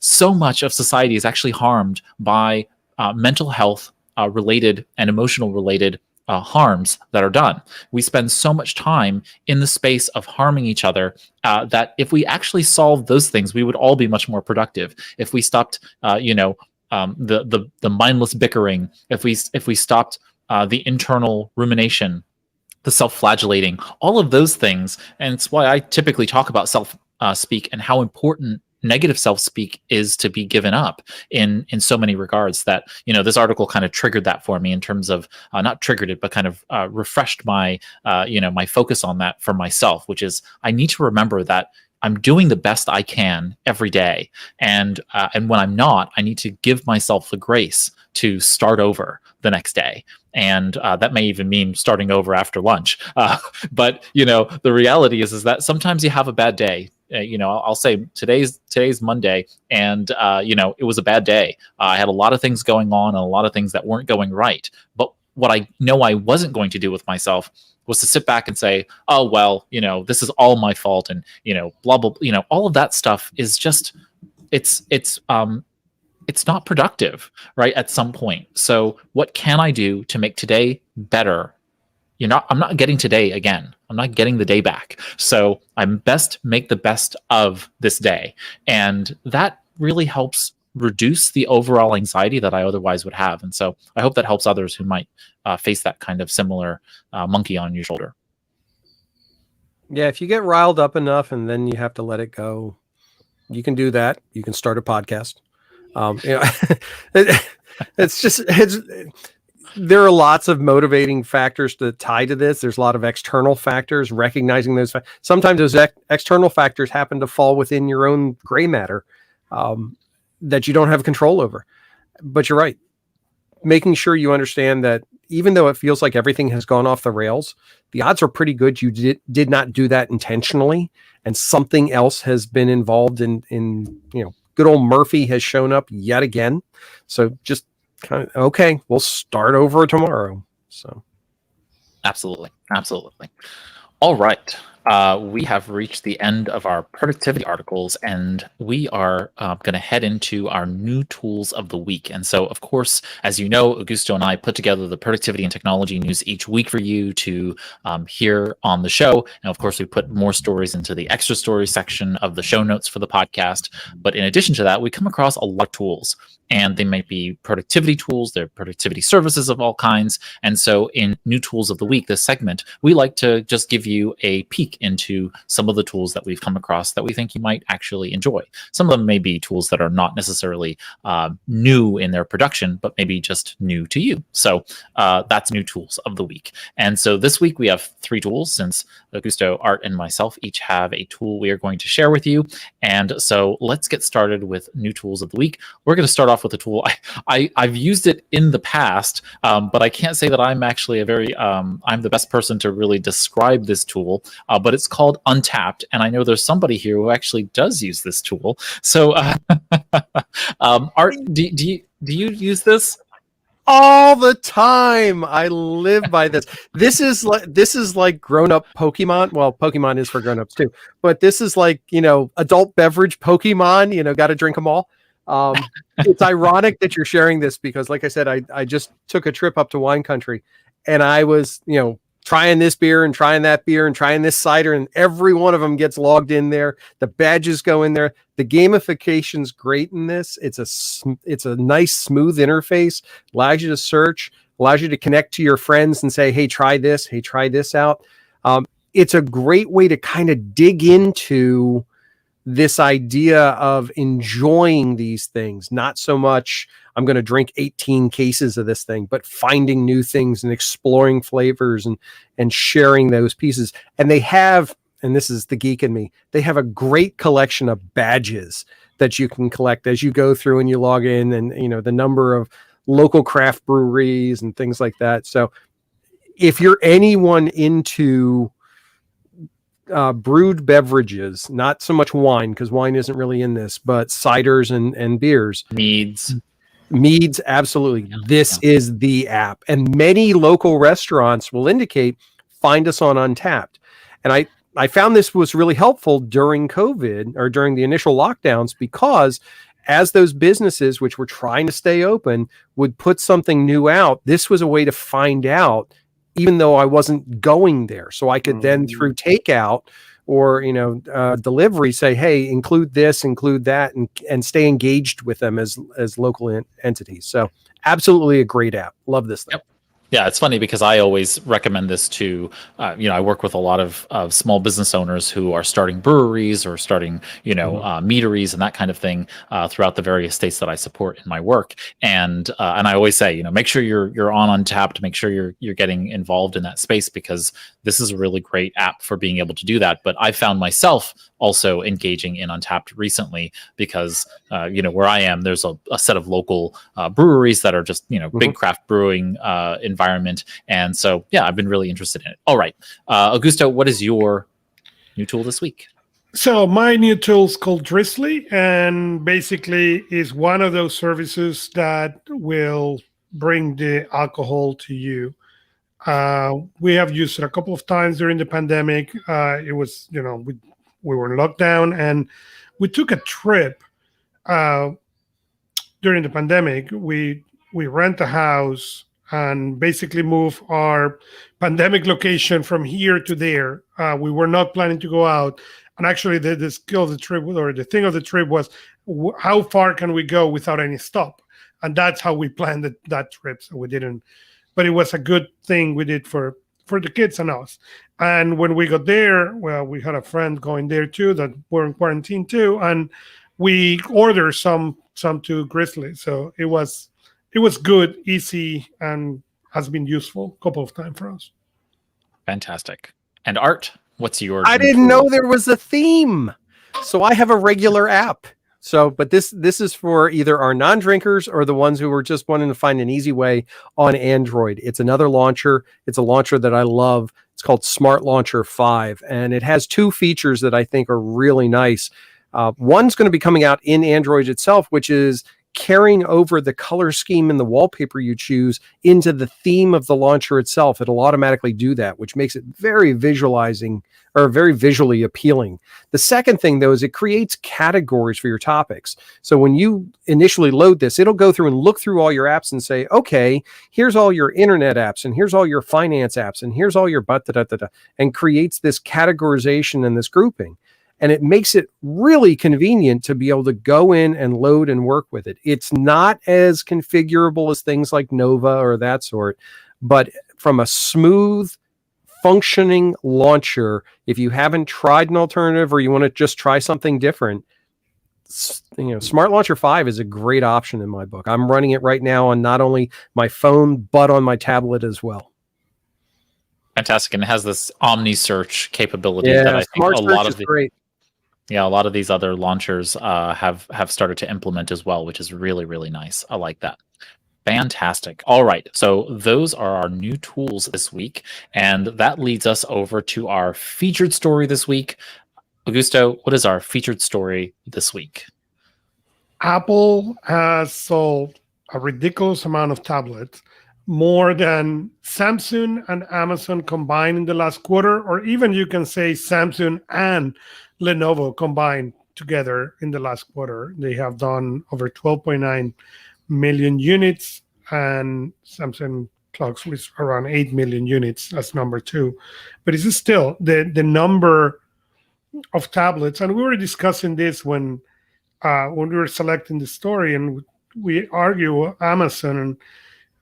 so much of society is actually harmed by mental health related and emotional related harms that are done. We spend so much time in the space of harming each other that if we actually solved those things, we would all be much more productive. If we stopped, the mindless bickering, if we stopped the internal rumination, the self-flagellating, all of those things, and it's why I typically talk about self-speak and how important negative self-speak is to be given up in so many regards, that this article kind of triggered that for me, in terms of not triggered it, but kind of refreshed my my focus on that for myself, which is I need to remember that I'm doing the best I can every day, and when I'm not, I need to give myself the grace to start over the next day. And that may even mean starting over after lunch. But the reality is that sometimes you have a bad day. I'll say today's Monday, and it was a bad day. I had a lot of things going on and a lot of things that weren't going right. But what I know I wasn't going to do with myself was to sit back and say, oh, well, this is all my fault, and blah blah, all of that stuff is just it's not productive, right? At some point. So what can I do to make today better? I'm not getting today again. I'm not getting the day back. So I'm best make the best of this day. And that really helps reduce the overall anxiety that I otherwise would have. And so I hope that helps others who might face that kind of similar monkey on your shoulder. Yeah, if you get riled up enough and then you have to let it go, you can do that. You can start a podcast. You know, it's there are lots of motivating factors to tie to this. There's a lot of external factors, recognizing those. Sometimes those external factors happen to fall within your own gray matter that you don't have control over. But you're right. Making sure you understand that even though it feels like everything has gone off the rails, the odds are pretty good you did not do that intentionally, and something else has been involved in good old Murphy has shown up yet again. So just kind of, okay, we'll start over tomorrow. So Absolutely. All right. We have reached the end of our productivity articles, and we are going to head into our new tools of the week. And so, of course, as you know, Augusto and I put together the productivity and technology news each week for you to hear on the show. And of course, we put more stories into the extra story section of the show notes for the podcast. But in addition to that, we come across a lot of tools. And they might be productivity tools, they're productivity services of all kinds. And so in New Tools of the Week, this segment, we like to just give you a peek into some of the tools that we've come across that we think you might actually enjoy. Some of them may be tools that are not necessarily new in their production, but maybe just new to you. So that's New Tools of the Week. And so this week we have 3 tools, since Augusto, Art, and myself each have a tool we are going to share with you. And so let's get started with New Tools of the Week. We're going to start off with a tool. I've used it in the past, but I can't say that I'm actually I'm the best person to really describe this tool, but it's called Untapped. And I know there's somebody here who actually does use this tool. So Art, do you use this? all the time. I live by this. This is like grown-up Pokemon. Well, Pokemon is for grown-ups too, but this is like, adult beverage Pokemon, got to drink them all. It's ironic that you're sharing this because, like I said, I just took a trip up to wine country, and I was, trying this beer and trying that beer and trying this cider, and every one of them gets logged in there. The badges go in there. The gamification's great in this. It's a nice, smooth interface. Allows you to search, allows you to connect to your friends and say, hey, try this. Hey, try this out. It's a great way to kind of dig into this idea of enjoying these things, not so much I'm going to drink 18 cases of this thing, but finding new things and exploring flavors and sharing those pieces. And they have, and this is the geek in me, they have a great collection of badges that you can collect as you go through and you log in, and the number of local craft breweries and things like that. So if you're anyone into brewed beverages, not so much wine, because wine isn't really in this, but ciders and beers, meads, absolutely. This is the app, and many local restaurants will indicate find us on Untapped. And I found this was really helpful during COVID, or during the initial lockdowns, because as those businesses which were trying to stay open would put something new out, this was a way to find out, even though I wasn't going there. So I could then, through takeout or, delivery, say, hey, include this, include that, and stay engaged with them as local entities. So absolutely a great app. Love this thing. Yep. Yeah, it's funny because I always recommend this to, I work with a lot of small business owners who are starting breweries or starting, meaderies and that kind of thing throughout the various states that I support in my work. And I always say, make sure you're on Untapped, make sure you're getting involved in that space, because this is a really great app for being able to do that. But I found myself also engaging in Untapped recently because, where I am, there's a set of local breweries that are just, big craft brewing environment. And so, yeah, I've been really interested in it. All right. Augusto, what is your new tool this week? So my new tool is called Drizzly, and basically is one of those services that will bring the alcohol to you. We have used it a couple of times during the pandemic. It was, we were in lockdown, and we took a trip during the pandemic. We rent a house and basically move our pandemic location from here to there. We were not planning to go out. And actually the skill of the trip, or the thing of the trip, was how far can we go without any stop? And that's how we planned that trip. So we didn't, but it was a good thing we did for for the kids and us. And when we got there, well, we had a friend going there too that were in quarantine too, and we ordered some to Grizzly. So it was good, easy, and has been useful a couple of times for us. Fantastic. And Art, what's your? I didn't know there was a theme. So I have a regular app. So, but this is for either our non-drinkers or the ones who are just wanting to find an easy way on Android. It's another launcher. It's a launcher that I love. It's called Smart Launcher 5, and it has two features that I think are really nice. One's going to be coming out in Android itself, which is carrying over the color scheme and the wallpaper you choose into the theme of the launcher itself. It'll automatically do that, which makes it very visually appealing. The second thing, though, is it creates categories for your topics. So when you initially load this, it'll go through and look through all your apps and say, okay, here's all your internet apps, and here's all your finance apps, and here's all your and creates this categorization and this grouping. And it makes it really convenient to be able to go in and load and work with it. It's not as configurable as things like Nova or that sort, but from a smooth functioning launcher, if you haven't tried an alternative or you want to just try something different, Smart Launcher 5 is a great option in my book. I'm running it right now on not only my phone, but on my tablet as well. Fantastic. And it has this Omni search capability Yeah, that I think Smart a Search lot is of the great. Yeah, a lot of these other launchers have started to implement as well, which is really, really nice. I like that. Fantastic. All right. So those are our new tools this week. And that leads us over to our featured story this week. Augusto, what is our featured story this week? Apple has sold a ridiculous amount of tablets, more than Samsung and Amazon combined in the last quarter, or even you can say Samsung and Lenovo combined together in the last quarter. They have done over 12.9 million units, and Samsung clocks with around 8 million units as number two. But it's still the number of tablets, and we were discussing this when we were selecting the story, and we argue Amazon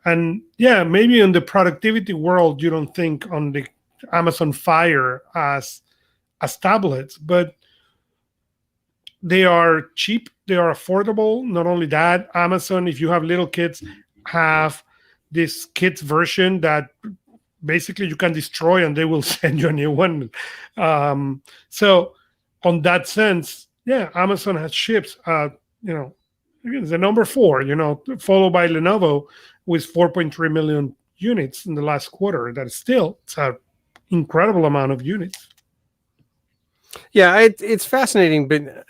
and yeah, maybe in the productivity world you don't think on the Amazon Fire as tablets, but they are cheap, they are affordable. Not only that, Amazon, if you have little kids, have this kids version that basically you can destroy and they will send you a new one. So on that sense, yeah, Amazon has ships, it's the number 4, followed by Lenovo with 4.3 million units in the last quarter. That is still, it's an incredible amount of units. Yeah, it's fascinating, but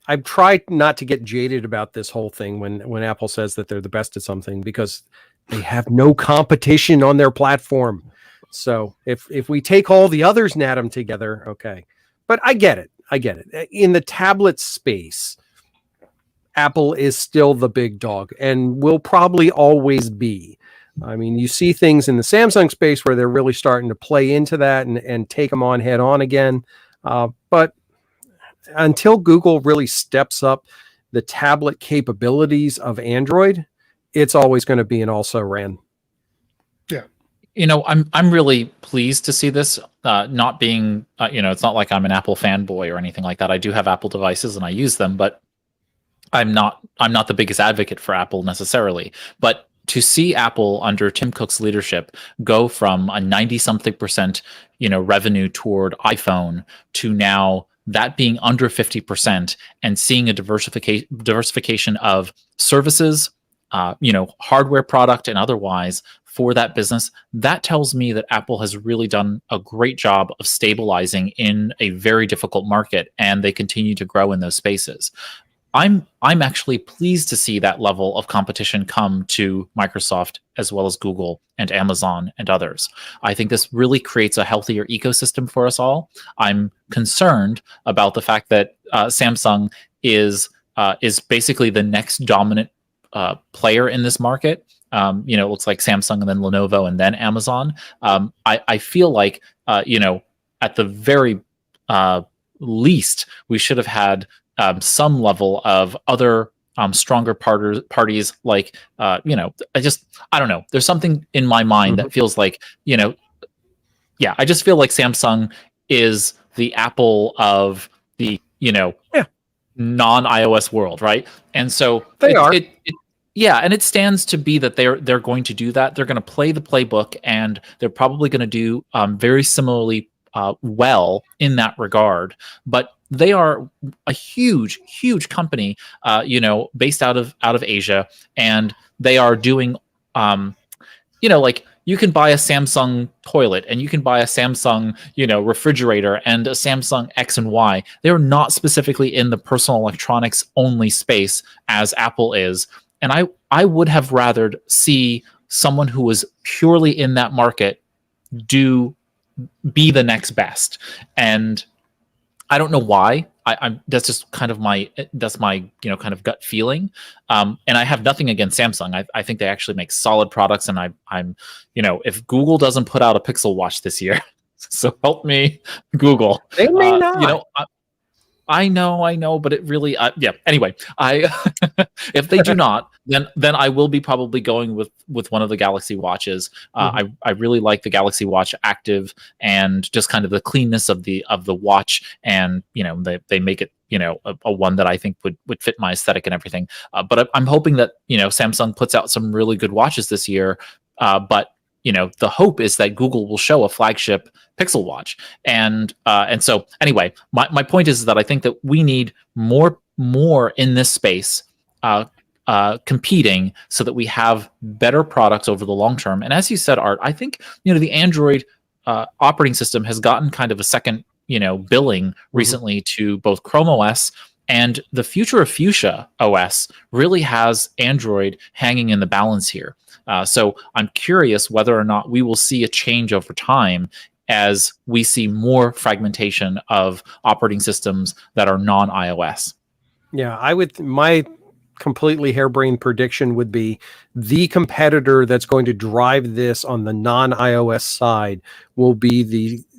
I've tried not to get jaded about this whole thing when Apple says that they're the best at something, because they have no competition on their platform. So if we take all the others and add them together, okay. But I get it. In the tablet space, Apple is still the big dog and will probably always be. I mean, you see things in the Samsung space where they're really starting to play into that and take them on head on again. But until Google really steps up the tablet capabilities of Android, it's always going to be an also-ran. Yeah. I'm really pleased to see this. Not being, it's not like I'm an Apple fanboy or anything like that. I do have Apple devices and I use them, but I'm not the biggest advocate for Apple necessarily. But to see Apple under Tim Cook's leadership go from a 90-something%, revenue toward iPhone to now that being under 50% and seeing a diversification of services, hardware product and otherwise for that business, that tells me that Apple has really done a great job of stabilizing in a very difficult market, and they continue to grow in those spaces. I'm actually pleased to see that level of competition come to Microsoft as well as Google and Amazon and others. I think this really creates a healthier ecosystem for us all. I'm concerned about the fact that Samsung is basically the next dominant player in this market. It looks like Samsung and then Lenovo and then Amazon. I feel like at the very least we should have had some level of other stronger parties like I don't know. There's something in my mind that feels like yeah, I just feel like Samsung is the Apple of the non-iOS world, right? And so They are. yeah, and it stands to be that they're going to do that. They're going to play the playbook, and they're probably going to do very similarly well in that regard. But they are a huge company, based out of Asia, and they are doing, like you can buy a Samsung toilet and you can buy a Samsung, refrigerator and a Samsung X and Y. They're not specifically in the personal electronics only space as Apple is. And I would have rather see someone who was purely in that market be the next best. And I don't know why. I'm that's just kind of my kind of gut feeling. And I have nothing against Samsung. I think they actually make solid products, and I'm if Google doesn't put out a Pixel Watch this year, so help me, Google. They may not. I know, but it really, Anyway, if they do not, then I will be probably going with one of the Galaxy Watches. I really like the Galaxy Watch Active, and just kind of the cleanness of the watch, and they make it a one that I think would fit my aesthetic and everything. But I'm hoping that Samsung puts out some really good watches this year. But the hope is that Google will show a flagship Pixel Watch. And so anyway, my point is that I think that we need more in this space competing, so that we have better products over the long term. And as you said, Art, I think the Android operating system has gotten kind of a second billing recently to both Chrome OS, and the future of Fuchsia OS really has Android hanging in the balance here. So I'm curious whether or not we will see a change over time as we see more fragmentation of operating systems that are non-iOS. Yeah, my completely harebrained prediction would be the competitor that's going to drive this on the non-iOS side will be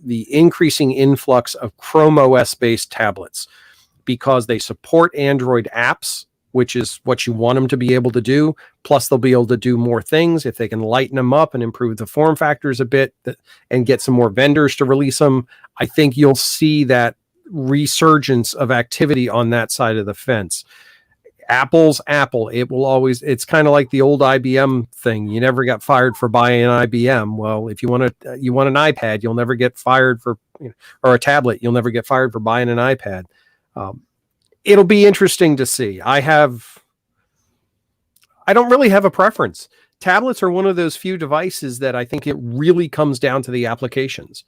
the increasing influx of Chrome OS based tablets, because they support Android apps, which is what you want them to be able to do. Plus, they'll be able to do more things if they can lighten them up and improve the form factors a bit, and get some more vendors to release them. I think you'll see that resurgence of activity on that side of the fence. Apple's Apple. It's kind of like the old IBM thing. You never got fired for buying an IBM. Well, if you want an iPad, you'll never get fired for, or a tablet, you'll never get fired for buying an iPad. It'll be interesting to see. I don't really have a preference. Tablets are one of those few devices that I think it really comes down to the applications.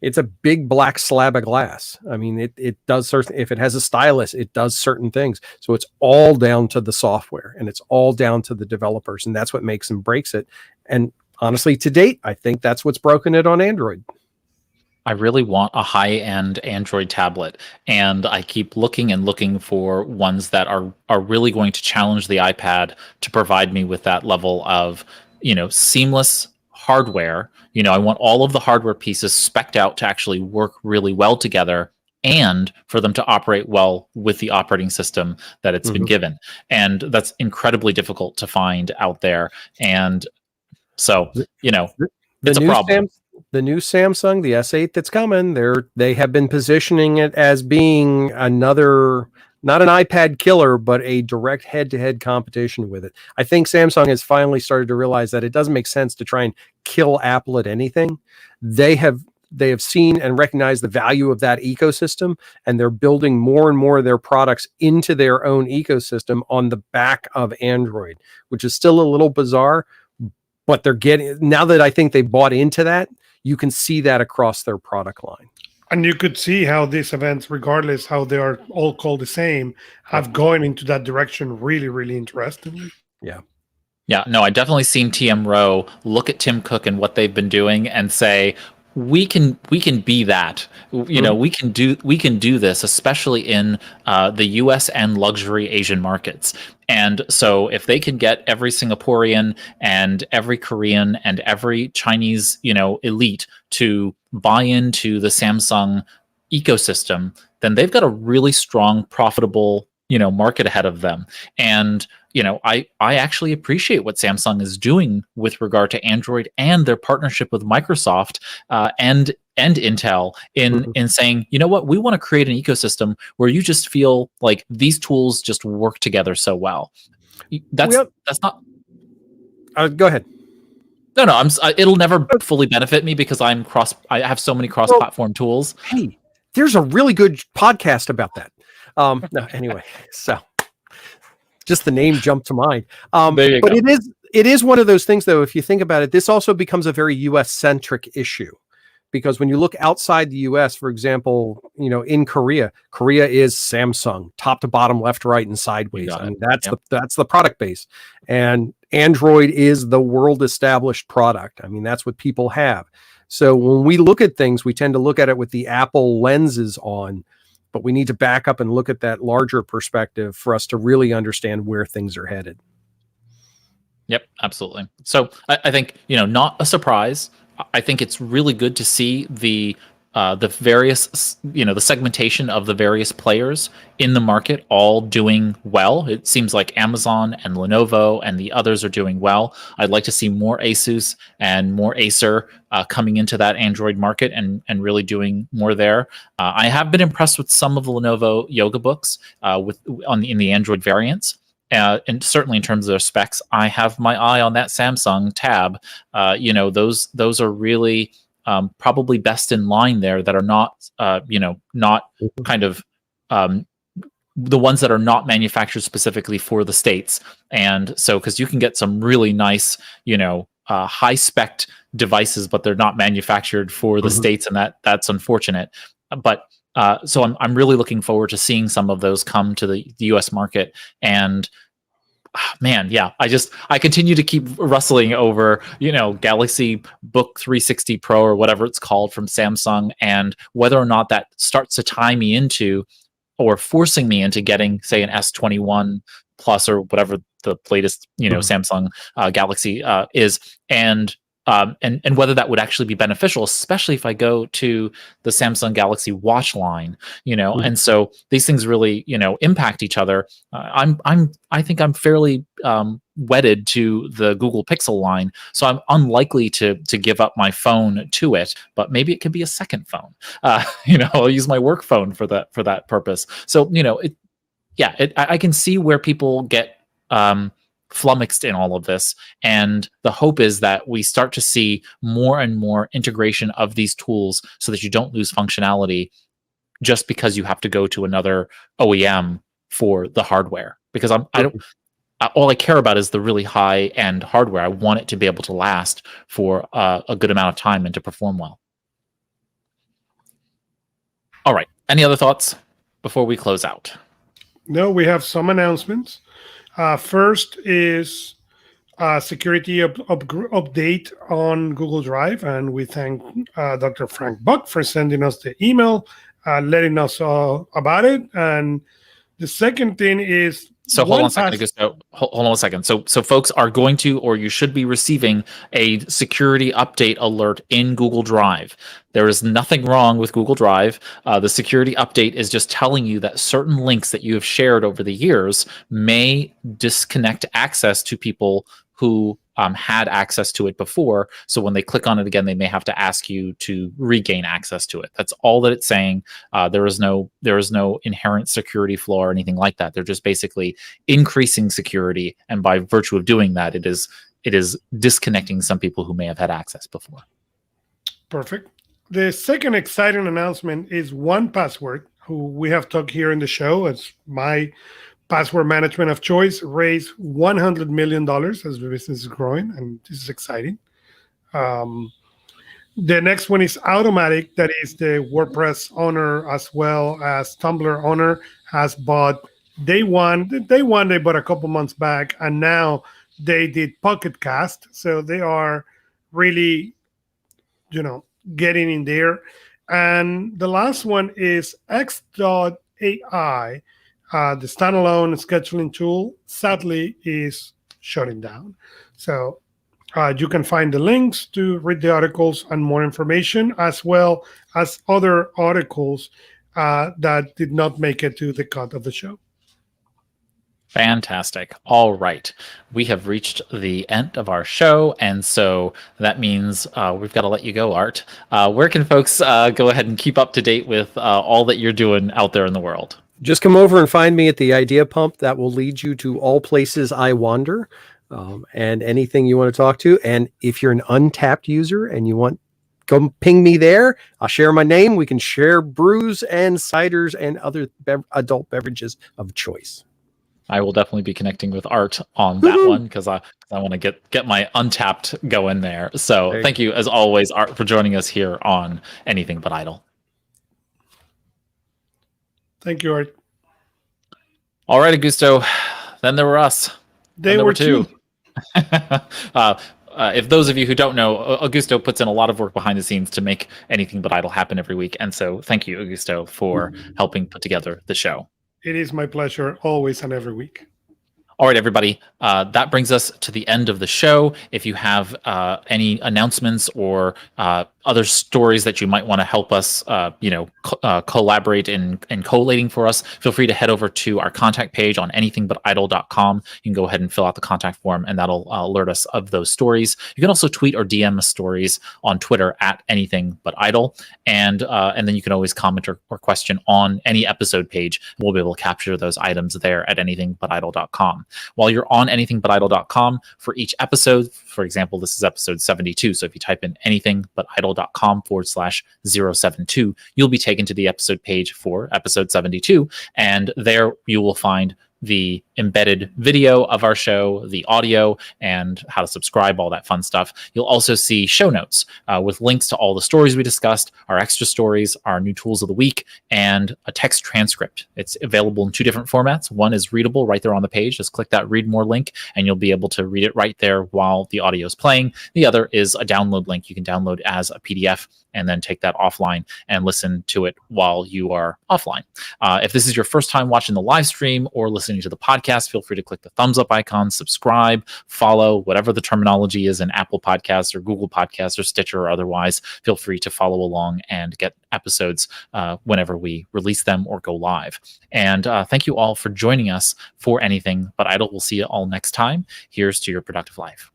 It's a big black slab of glass. I mean, it does certain, if it has a stylus, it does certain things. So it's all down to the software, and it's all down to the developers, and that's what makes and breaks it. And honestly, to date, I think that's what's broken it on Android. I really want a high-end Android tablet, and I keep looking for ones that are really going to challenge the iPad to provide me with that level of, seamless hardware. I want all of the hardware pieces spec'd out to actually work really well together, and for them to operate well with the operating system that it's been given. And that's incredibly difficult to find out there. And so, it's a problem. The new Samsung, the S8 that's coming, they have been positioning it as being another, not an iPad killer, but a direct head-to-head competition with it. I think Samsung has finally started to realize that it doesn't make sense to try and kill Apple at anything. They have seen and recognized the value of that ecosystem, and they're building more and more of their products into their own ecosystem on the back of Android, which is still a little bizarre, but they're getting, now that I think they bought into that, you can see that across their product line. And you could see how these events, regardless how they are all called the same, have gone into that direction really, really interestingly. Yeah. Yeah, no, I definitely seen TM Rowe look at Tim Cook and what they've been doing and say, we can be that. We can do this, especially in the US and luxury Asian markets. And so if they can get every Singaporean and every Korean and every Chinese, elite to buy into the Samsung ecosystem, then they've got a really strong, profitable market ahead of them. And I actually appreciate what Samsung is doing with regard to Android and their partnership with Microsoft and Intel in saying, you know what, we want to create an ecosystem where you just feel like these tools just work together so well. That's not. Go ahead. No, it'll never fully benefit me because I have so many cross-platform tools. Hey, there's a really good podcast about that. No, anyway, so just the name jumped to mind. But it is one of those things, though. If you think about it, this also becomes a very U.S. centric issue, because when you look outside the U.S., for example, in Korea is Samsung, top to bottom, left, right, and sideways. I mean, that's the product base, and Android is the world established product. I mean, that's what people have. So when we look at things, we tend to look at it with the Apple lenses on, but we need to back up and look at that larger perspective for us to really understand where things are headed. Yep, absolutely. So I think, not a surprise. I think it's really good to see the various, the segmentation of the various players in the market all doing well. It seems like Amazon and Lenovo and the others are doing well. I'd like to see more Asus and more Acer coming into that Android market and really doing more there. I have been impressed with some of the Lenovo Yoga books in the Android variants. And certainly in terms of their specs, I have my eye on that Samsung Tab. Those are really probably best in line there, that are not, not kind of the ones that are not manufactured specifically for the States. And so, because you can get some really nice, high spec devices, but they're not manufactured for the States, and that's unfortunate. But so I'm really looking forward to seeing some of those come to the US market. And man, yeah, I continue to keep rustling over, Galaxy Book 360 Pro or whatever it's called from Samsung, and whether or not that starts to tie me into or forcing me into getting, say, an S21 Plus or whatever the latest, Samsung Galaxy is, and whether that would actually be beneficial, especially if I go to the Samsung Galaxy Watch line, and so these things really, impact each other. I think I'm fairly wedded to the Google Pixel line, so I'm unlikely to give up my phone to it. But maybe it could be a second phone. I'll use my work phone for that purpose. So I can see where people get flummoxed in all of this, and the hope is that we start to see more and more integration of these tools so that you don't lose functionality just because you have to go to another OEM for the hardware, because all I care about is the really high end hardware. I want it to be able to last for a good amount of time and to perform well. All right, any other thoughts before we close out? No, we have some announcements. First is a security update on Google Drive, and we thank Dr. Frank Buck for sending us the email, letting us all about it. And the second thing is, so hold on a second. Hold on a second. So folks are going to, or you should be receiving, a security update alert in Google Drive. There is nothing wrong with Google Drive. The security update is just telling you that certain links that you have shared over the years may disconnect access to people who had access to it before. So when they click on it again, they may have to ask you to regain access to it. That's all that it's saying. There is no inherent security flaw or anything like that. They're just basically increasing security, and by virtue of doing that, it is disconnecting some people who may have had access before. Perfect. The second exciting announcement is 1Password, who we have talked here in the show. It's my password management of choice, raised $100 million as the business is growing, and this is exciting. The next one is Automatic, that is the WordPress owner as well as Tumblr owner, has bought Day One. They bought a couple months back, and now they did Pocket Cast, so they are really, getting in there. And the last one is X.AI. The standalone scheduling tool, sadly, is shutting down. So you can find the links to read the articles and more information, as well as other articles that did not make it to the cut of the show. Fantastic. All right. We have reached the end of our show, and so that means we've got to let you go, Art. Where can folks go ahead and keep up to date with all that you're doing out there in the world? Just come over and find me at the Idea Pump. That will lead you to all places I wander, and anything you want to talk to. And if you're an Untapped user and you want, go ping me there. I'll share my name. We can share brews and ciders and other adult beverages of choice. I will definitely be connecting with Art on that one because I want to get my Untapped going there. So thank you, as always, Art, for joining us here on Anything But Idle. Thank you, Art. All right, Augusto. Then there were us. They were two. If those of you who don't know, Augusto puts in a lot of work behind the scenes to make Anything But Idle happen every week. And so thank you, Augusto, for helping put together the show. It is my pleasure, always and every week. All right, everybody. That brings us to the end of the show. If you have any announcements or other stories that you might want to help us, collaborate in collating for us, feel free to head over to our contact page on anythingbutidle.com. You can go ahead and fill out the contact form, and that'll alert us of those stories. You can also tweet or DM us stories on Twitter at anythingbutidle, and then you can always comment or question on any episode page. We'll be able to capture those items there at anythingbutidle.com. While you're on anythingbutidle.com, for each episode, for example, this is episode 72. So if you type in anythingbutidle.com/072, you'll be taken to the episode page for episode 72. And there you will find the embedded video of our show, the audio, and how to subscribe, all that fun stuff. You'll also see show notes with links to all the stories we discussed, our extra stories, our new tools of the week, and a text transcript. It's available in two different formats. One is readable right there on the page. Just click that read more link, and you'll be able to read it right there while the audio is playing. The other is a download link. You can download as a PDF and then take that offline and listen to it while you are offline. If this is your first time watching the live stream or listening to the podcast, feel free to click the thumbs up icon, subscribe, follow, whatever the terminology is in Apple Podcasts or Google Podcasts or Stitcher or otherwise. Feel free to follow along and get episodes whenever we release them or go live. And thank you all for joining us for Anything But Idle. We'll see you all next time. Here's to your productive life.